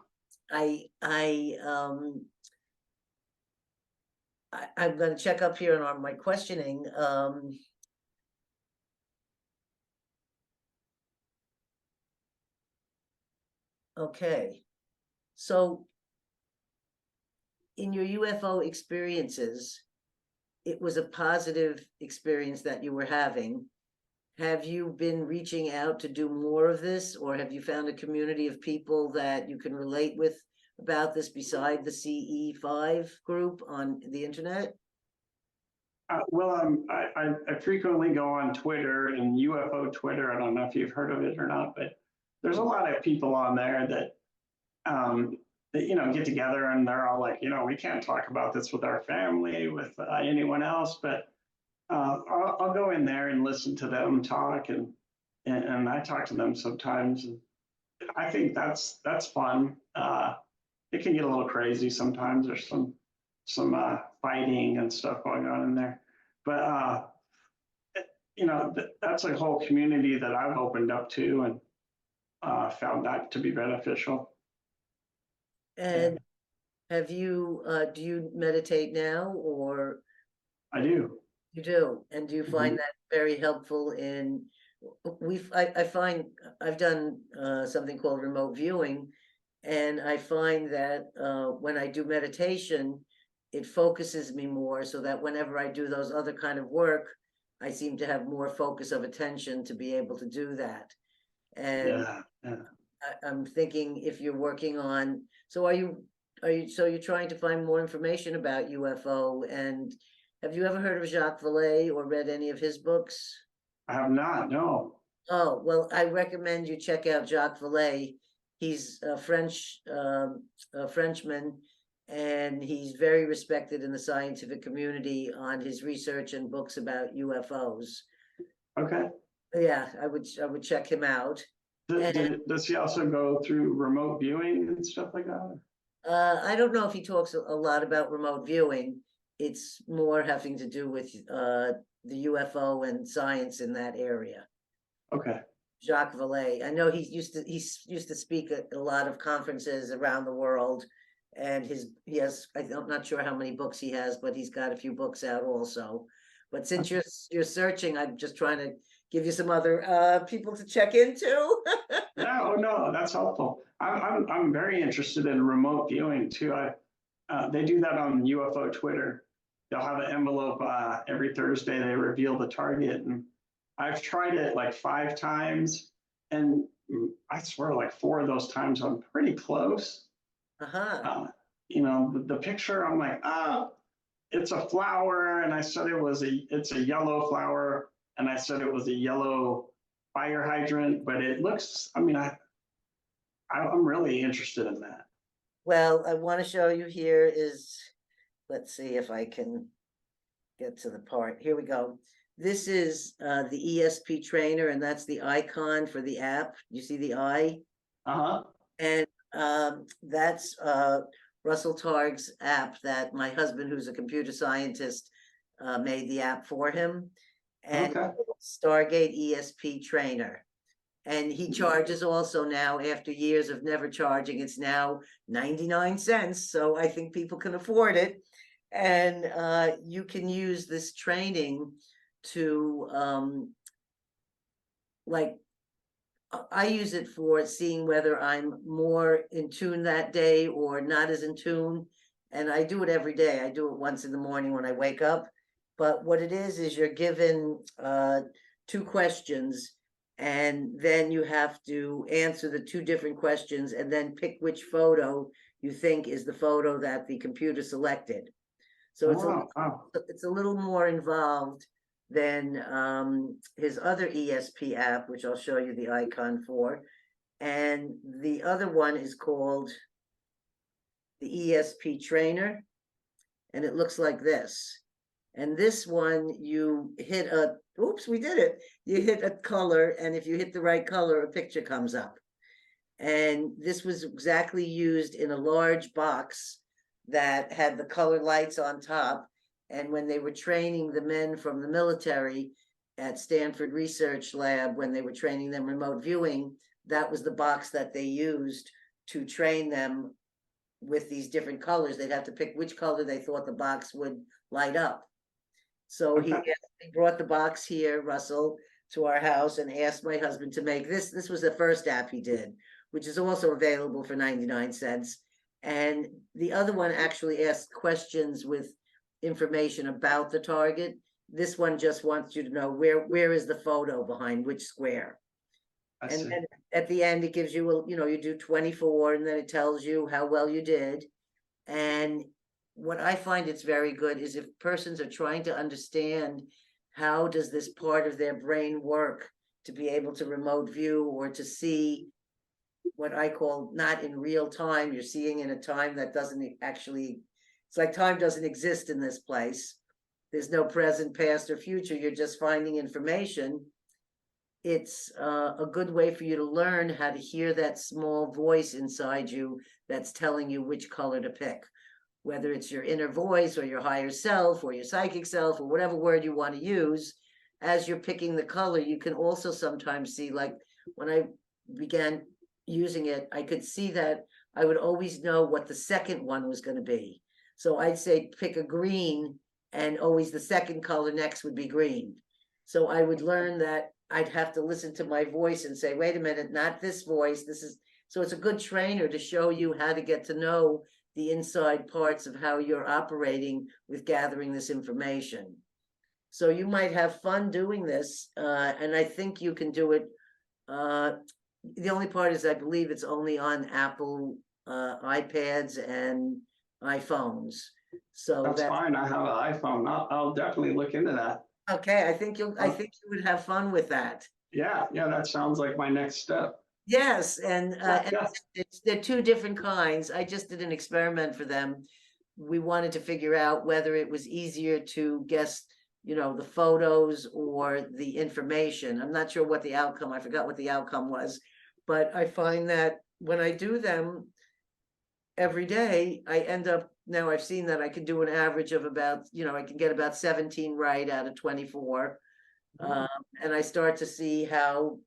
No. I'm going to check up here on my questioning. Okay, so in your UFO experiences, it was a positive experience that you were having. Have you been reaching out to do more of this, or have you found a community of people that you can relate with about this beside the CE5 group on the internet? Well, I frequently go on Twitter and UFO Twitter. I don't know if you've heard of it or not, but there's a lot of people on there that get together and they're all like, we can't talk about this with our family, with anyone else, but I'll go in there and listen to them talk, and I talk to them sometimes. And I think that's fun. It can get a little crazy sometimes. There's some fighting and stuff going on in there, but that's a whole community that I've opened up to, and found that to be beneficial. And have you, do you meditate now, or I do. you do? And do you find that very helpful in, I find I've done something called remote viewing, and I find that when I do meditation, it focuses me more, so that whenever I do those other kind of work, I seem to have more focus of attention to be able to do that. And Yeah. I'm thinking, if you're working on, so so you're trying to find more information about UFO, and have you ever heard of Jacques Vallée or read any of his books? I have not. No. Oh, well, I recommend you check out Jacques Vallée. He's a Frenchman, and he's very respected in the scientific community on his research and books about UFOs. Okay. Yeah, I would check him out. Does he also go through remote viewing and stuff like that? I don't know if he talks a lot about remote viewing. It's more having to do with the UFO and science in that area. Okay. Jacques Vallée. I know he used to speak at a lot of conferences around the world, and he has, I'm not sure how many books he has, but he's got a few books out also. But since you're searching, I'm just trying to give you some other people to check into. No, that's helpful. I'm very interested in remote viewing too. They do that on UFO Twitter. They'll have an envelope every Thursday. They reveal the target, and I've tried it like 5 times, and I swear like 4 of those times I'm pretty close. The picture, I'm like, it's a flower, and I said it's a yellow flower, and I said it was a yellow fire hydrant, but it looks, I'm really interested in that. Well, I want to show you here is, let's see if I can get to the part. Here we go. This is the ESP trainer, and that's the icon for the app. You see the eye? And that's Russell Targ's app that my husband, who's a computer scientist, made the app for him. And Stargate ESP trainer. And he charges also now, after years of never charging. It's now 99 cents. So I think people can afford it. And you can use this training to like, I use it for seeing whether I'm more in tune that day or not as in tune. And I do it every day. I do it once in the morning when I wake up. But what it is you're given 2 questions, and then you have to answer the 2 different questions and then pick which photo you think is the photo that the computer selected. So it's a little more involved than his other ESP app, which I'll show you the icon for. And the other one is called the ESP trainer, and it looks like this. And this one, you hit oops, we did it. You hit a color, and if you hit the right color, a picture comes up. And this was exactly used in a large box that had the colored lights on top. And when they were training the men from the military at Stanford Research Lab, when they were training them remote viewing, that was the box that they used to train them with these different colors. They'd have to pick which color they thought the box would light up. So he brought the box here, Russell, to our house, and asked my husband to make this. This was the first app he did, which is also available for 99 cents. And the other one actually asked questions with information about the target. This one just wants you to know where is the photo behind which square. I And see. then at the end, it gives you, you do 24, and then it tells you how well you did. And what I find it's very good is if persons are trying to understand how does this part of their brain work to be able to remote view or to see what I call not in real time, you're seeing in a time that doesn't actually, it's like time doesn't exist in this place. There's no present, past, or future. You're just finding information. It's a good way for you to learn how to hear that small voice inside you that's telling you which color to pick, whether it's your inner voice or your higher self or your psychic self or whatever word you want to use. As you're picking the color, you can also sometimes see, like when I began using it, I could see that I would always know what the second one was going to be. So I'd say pick a green, and always the second color next would be green. So I would learn that I'd have to listen to my voice and say, wait a minute, not this voice. This is, so it's a good trainer to show you how to get to know the inside parts of how you're operating with gathering this information. So you might have fun doing this, and I think you can do it. The only part is I believe it's only on Apple iPads and iPhones. So That's that's fine. I have an iPhone. I'll definitely look into that. okay. I think you would have fun with that. Yeah, yeah, that sounds like my next step. Yes, Yeah, and yeah. they're two different kinds. I just did an experiment for them. We wanted to figure out whether it was easier to guess, the photos or the information. I'm not sure what the outcome, I forgot what the outcome was, but I find that when I do them every day, I end up, now I've seen that I can do an average of about, I can get about 17 right out of 24. And I start to see how,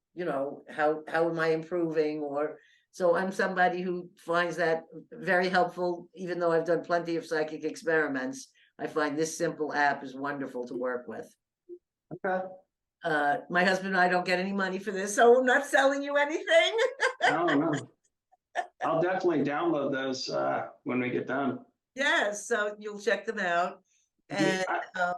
how am I improving, or so I'm somebody who finds that very helpful, even though I've done plenty of psychic experiments. I find this simple app is wonderful to work with. Okay. My husband and I don't get any money for this, so I'm not selling you anything. No, no. I'll definitely download those when we get done. Yes, so you'll check them out. And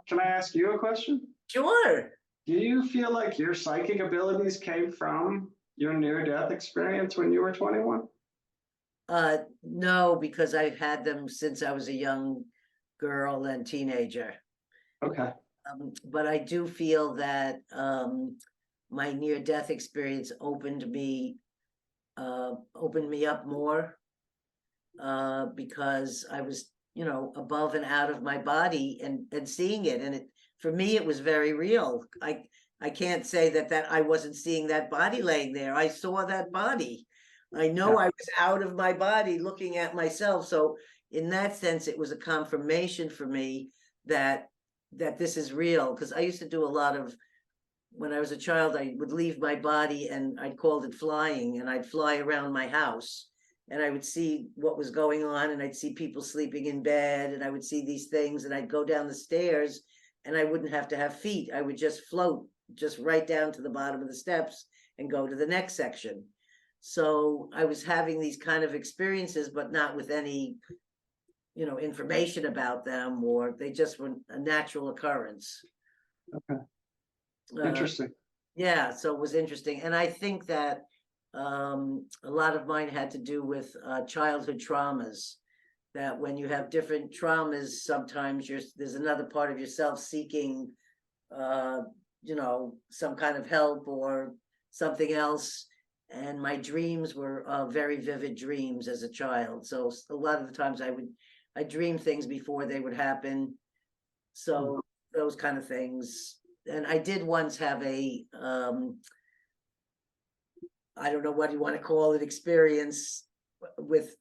Can I ask you a question? sure. Do you feel like your psychic abilities came from your near-death experience when you were 21? No, because I've had them since I was a young girl and teenager. Okay. But I do feel that my near-death experience opened me up more because I was, above and out of my body and seeing it, and it, for me it was very real. I can't say that I wasn't seeing that body laying there. I saw that body. I know Yeah. I was out of my body looking at myself. So in that sense, it was a confirmation for me that this is real, because I used to do a lot of, when I was a child, I would leave my body and I'd called it flying, and I'd fly around my house and I would see what was going on, and I'd see people sleeping in bed, and I would see these things, and I'd go down the stairs and I wouldn't have to have feet. I would just float just right down to the bottom of the steps and go to the next section. So I was having these kind of experiences, but not with any, information about them, or they just were a natural occurrence. Okay. Uh, Interesting. yeah, so it was interesting. And I think that a lot of mine had to do with childhood traumas, that when you have different traumas, sometimes there's another part of yourself seeking, some kind of help or something else. And my dreams were very vivid dreams as a child. So a lot of the times I dream things before they would happen. So those kind of things. And I did once have a, I don't know what you want to call it, experience with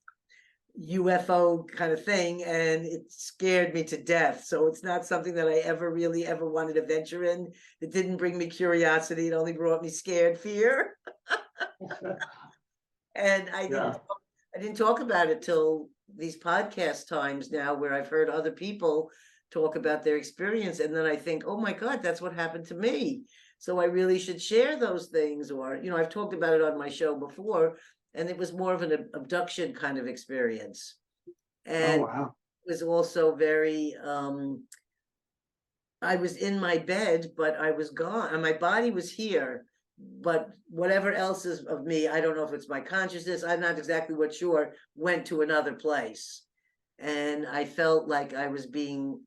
UFO kind of thing, and it scared me to death. So it's not something that I ever really ever wanted to venture in. It didn't bring me curiosity. It only brought me scared fear. And Yeah. I didn't talk about it till these podcast times now, where I've heard other people talk about their experience, and then I think, oh my God, that's what happened to me. So I really should share those things. Or, I've talked about it on my show before, and it was more of an abduction kind of experience. Oh, And wow. was also very, I was in my bed, but I was gone, and my body was here. But whatever else is of me, I don't know if it's my consciousness, I'm not exactly what sure, went to another place. And I felt like I was being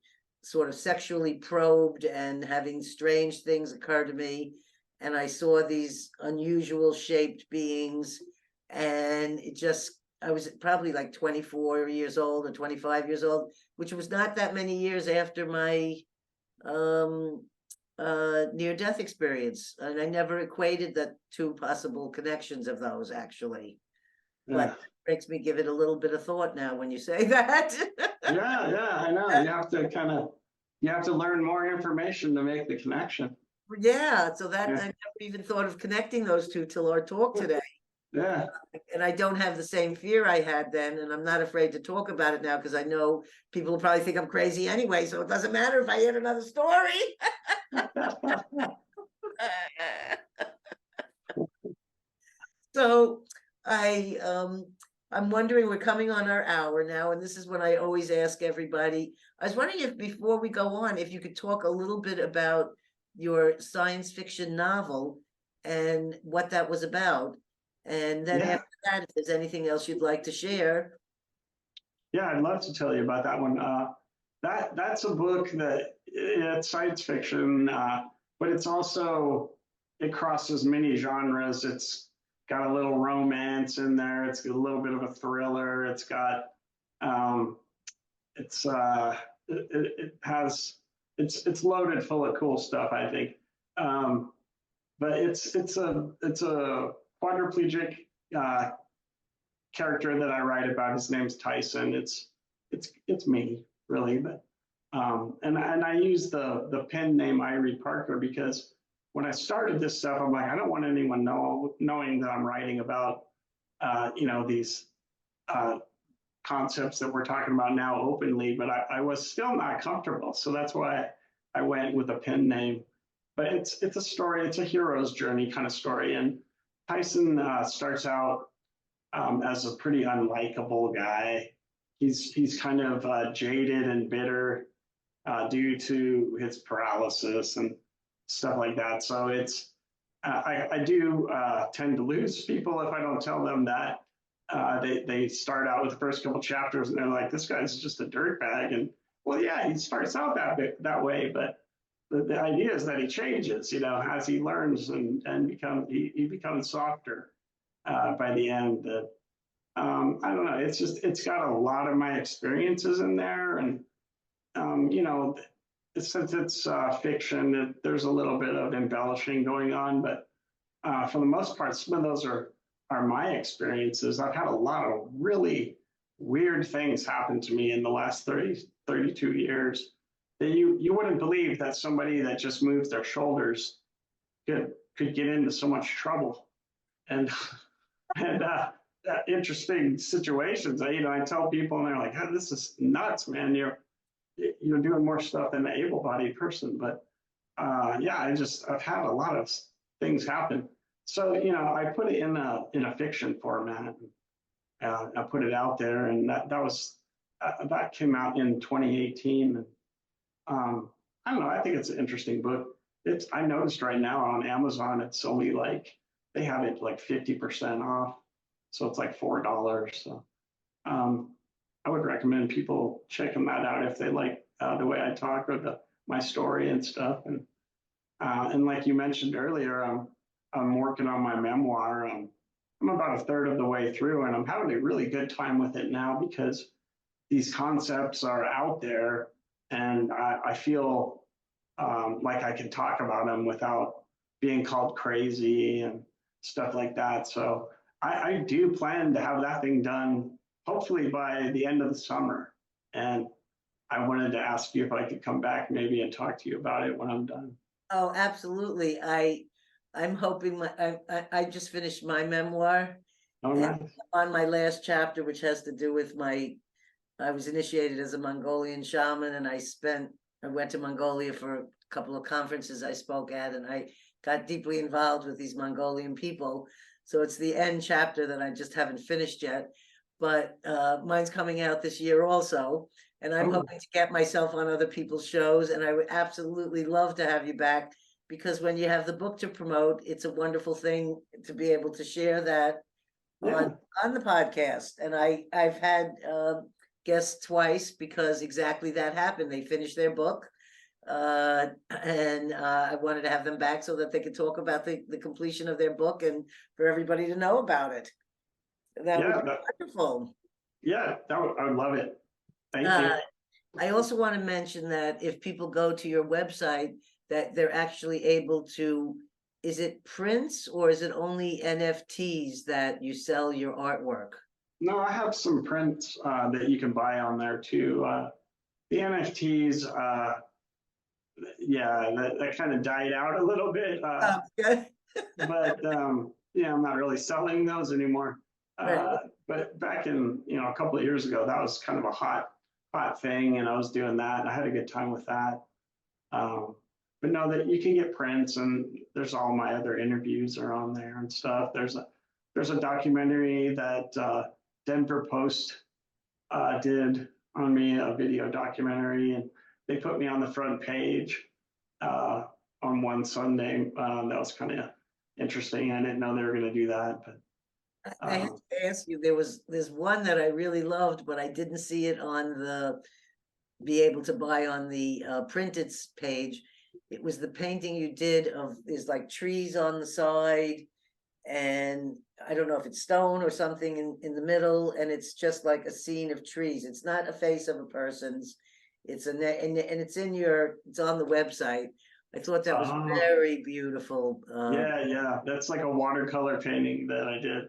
sort of sexually probed and having strange things occur to me. And I saw these unusual shaped beings, and it just, I was probably like 24 years old or 25 years old, which was not that many years after my um near death experience, and I never equated the two possible connections of those actually, but Yeah. makes me give it a little bit of thought now when you say that. Yeah, yeah, I know. You have to learn more information to make the connection. Yeah, so that I Yeah. never even thought of connecting those two till our talk today. Yeah. And I don't have the same fear I had then, and I'm not afraid to talk about it now because I know people will probably think I'm crazy anyway, so it doesn't matter if I add another story. So I'm wondering, we're coming on our hour now, and this is what I always ask everybody. I was wondering if before we go on, if you could talk a little bit about your science fiction novel and what that was about. And then Yeah. after that, if there's anything else you'd like to share. Yeah, I'd love to tell you about that one. That's a book that it's science fiction, but it's also it crosses many genres. It's got a little romance in there. It's got a little bit of a thriller. It's got um, it's it has it's loaded full of cool stuff, I think. Um, but it's a quadriplegic uh, character that I write about. His name's Tyson. It's me really, but and I use the pen name Irie Parker because when I started this stuff, I'm like, I don't want anyone knowing that I'm writing about these uh, concepts that we're talking about now openly, but I was still not comfortable. So that's why I went with a pen name. But it's a story, it's a hero's journey kind of story. And Tyson starts out as a pretty unlikable guy. He's kind of jaded and bitter due to his paralysis and stuff like that. So I do tend to lose people if I don't tell them that. They start out with the first couple chapters and they're like, this guy's just a dirtbag. And well, yeah, he starts out that way, but the idea is that he changes, as he learns and he becomes softer by the end. I don't know. It's got a lot of my experiences in there, and since it's fiction, there's a little bit of embellishing going on, but for the most part, some of those are my experiences. I've had a lot of really weird things happen to me in the last 32 years that you wouldn't believe that somebody that just moves their shoulders could get into so much trouble and and interesting situations. I tell people and they're like, oh, this is nuts, man. You're doing more stuff than an able-bodied person. But yeah, I've had a lot of things happen. So I put it in a fiction format. I put it out there, and that came out in 2018. And I don't know. I think it's an interesting book. I noticed right now on Amazon, it's only like they have it like 50% off, so it's like $4. So I would recommend people checking that out if they like the way I talk or my story and stuff. And like you mentioned earlier, I'm working on my memoir. I'm about a third of the way through, and I'm having a really good time with it now because these concepts are out there, and I feel like I can talk about them without being called crazy and stuff like that. So I do plan to have that thing done hopefully by the end of the summer. And I wanted to ask you if I could come back maybe and talk to you about it when I'm done. Oh, absolutely. I'm hoping I just finished my memoir, Oh, and nice. on my last chapter, which has to do with I was initiated as a Mongolian shaman, and I went to Mongolia for a couple of conferences I spoke at, and I got deeply involved with these Mongolian people. So it's the end chapter that I just haven't finished yet, but mine's coming out this year also. and I'm hoping to get myself on other people's shows, and I would absolutely love to have you back, because when you have the book to promote, it's a wonderful thing to be able to share that Yeah. on the podcast. And I've had guests twice because exactly that happened. They finished their book, and I wanted to have them back so that they could talk about the completion of their book and for everybody to know about it. That would be wonderful. Yeah, I would love it. Thank you. I also want to mention that if people go to your website, that they're actually able to, is it prints or is it only NFTs that you sell your artwork? No, I have some prints that you can buy on there too. The NFTs, yeah, that kind of died out a little bit. Okay. But yeah, I'm not really selling those anymore. Right. But back in, a couple of years ago, that was kind of a hot thing, and I was doing that, and I had a good time with that. But no, that you can get prints, and there's all my other interviews are on there and stuff. There's a documentary that Denver Post did on me, a video documentary, and they put me on the front page on one Sunday. That was kind of interesting. I didn't know they were going to do that, but I have to ask you, there's one that I really loved, but I didn't see it on the be able to buy on the printed page. It was the painting you did of, there's like trees on the side, and I don't know if it's stone or something in the middle, and it's just like a scene of trees. It's not a face of a person's. It's and it's it's on the website. I thought that was very beautiful. Yeah, that's like a watercolor painting that I did.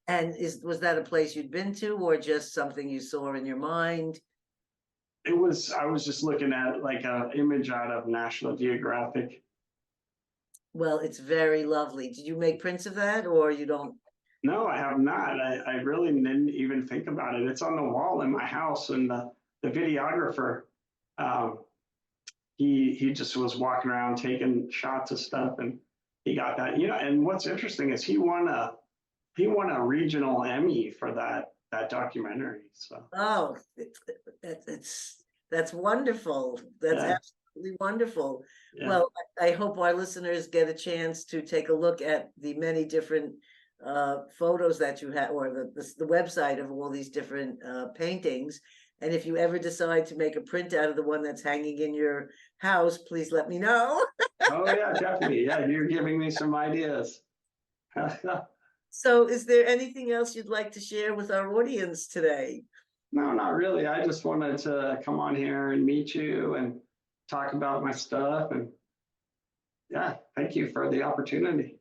And was that a place you'd been to, or just something you saw in your mind? I was just looking at like an image out of National Geographic. Well, it's very lovely. Did you make prints of that, or you don't? No, I have not. I really didn't even think about it. It's on the wall in my house, and the videographer, he just was walking around taking shots of stuff, and he got that. And what's interesting is he won a regional Emmy for that documentary. So Oh, that's wonderful. That's yeah. absolutely wonderful. Yeah. Well, I hope our listeners get a chance to take a look at the many different photos that you have, or the website of all these different paintings. And if you ever decide to make a print out of the one that's hanging in your house, please let me know. Oh yeah, definitely. Yeah, you're giving me some ideas. So is there anything else you'd like to share with our audience today? No, not really. I just wanted to come on here and meet you and talk about my stuff. And yeah, thank you for the opportunity.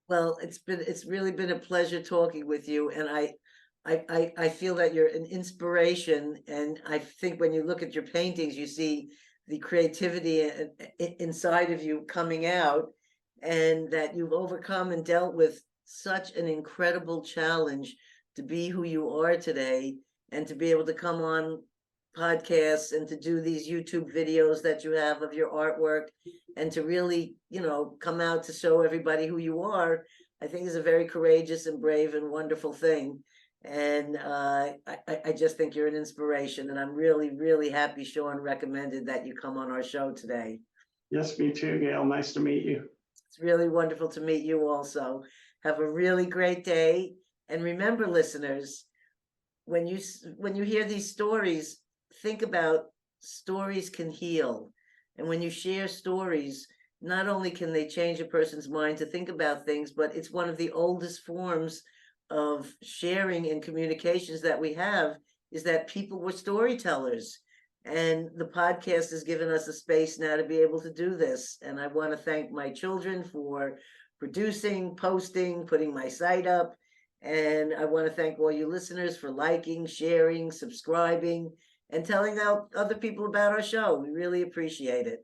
Well, it's really been a pleasure talking with you, and I feel that you're an inspiration, and I think when you look at your paintings, you see the creativity inside of you coming out, and that you've overcome and dealt with such an incredible challenge to be who you are today, and to be able to come on podcasts and to do these YouTube videos that you have of your artwork, and to really, come out to show everybody who you are. I think is a very courageous and brave and wonderful thing. And I just think you're an inspiration, and I'm really, really happy Sean recommended that you come on our show today. Yes, me too, Gail. Nice to meet you. It's really wonderful to meet you also. Have a really great day. And remember, listeners, when you hear these stories, think about stories can heal. And when you share stories, not only can they change a person's mind to think about things, but it's one of the oldest forms of sharing and communications that we have, is that people were storytellers. And the podcast has given us a space now to be able to do this. And I want to thank my children for producing, posting, putting my site up. And I want to thank all you listeners for liking, sharing, subscribing, and telling other people about our show. We really appreciate it.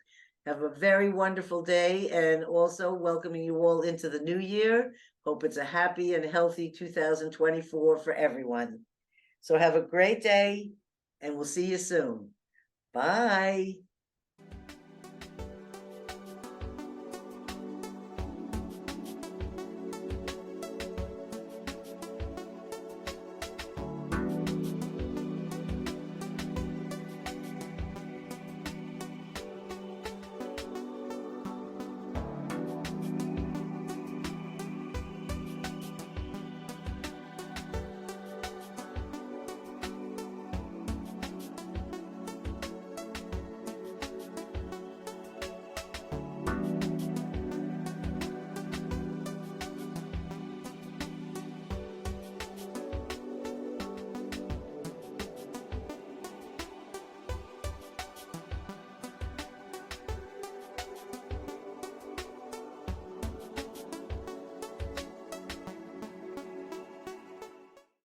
Have a very wonderful day, and also welcoming you all into the new year. Hope it's a happy and healthy 2024 for everyone. So have a great day, and we'll see you soon. Bye.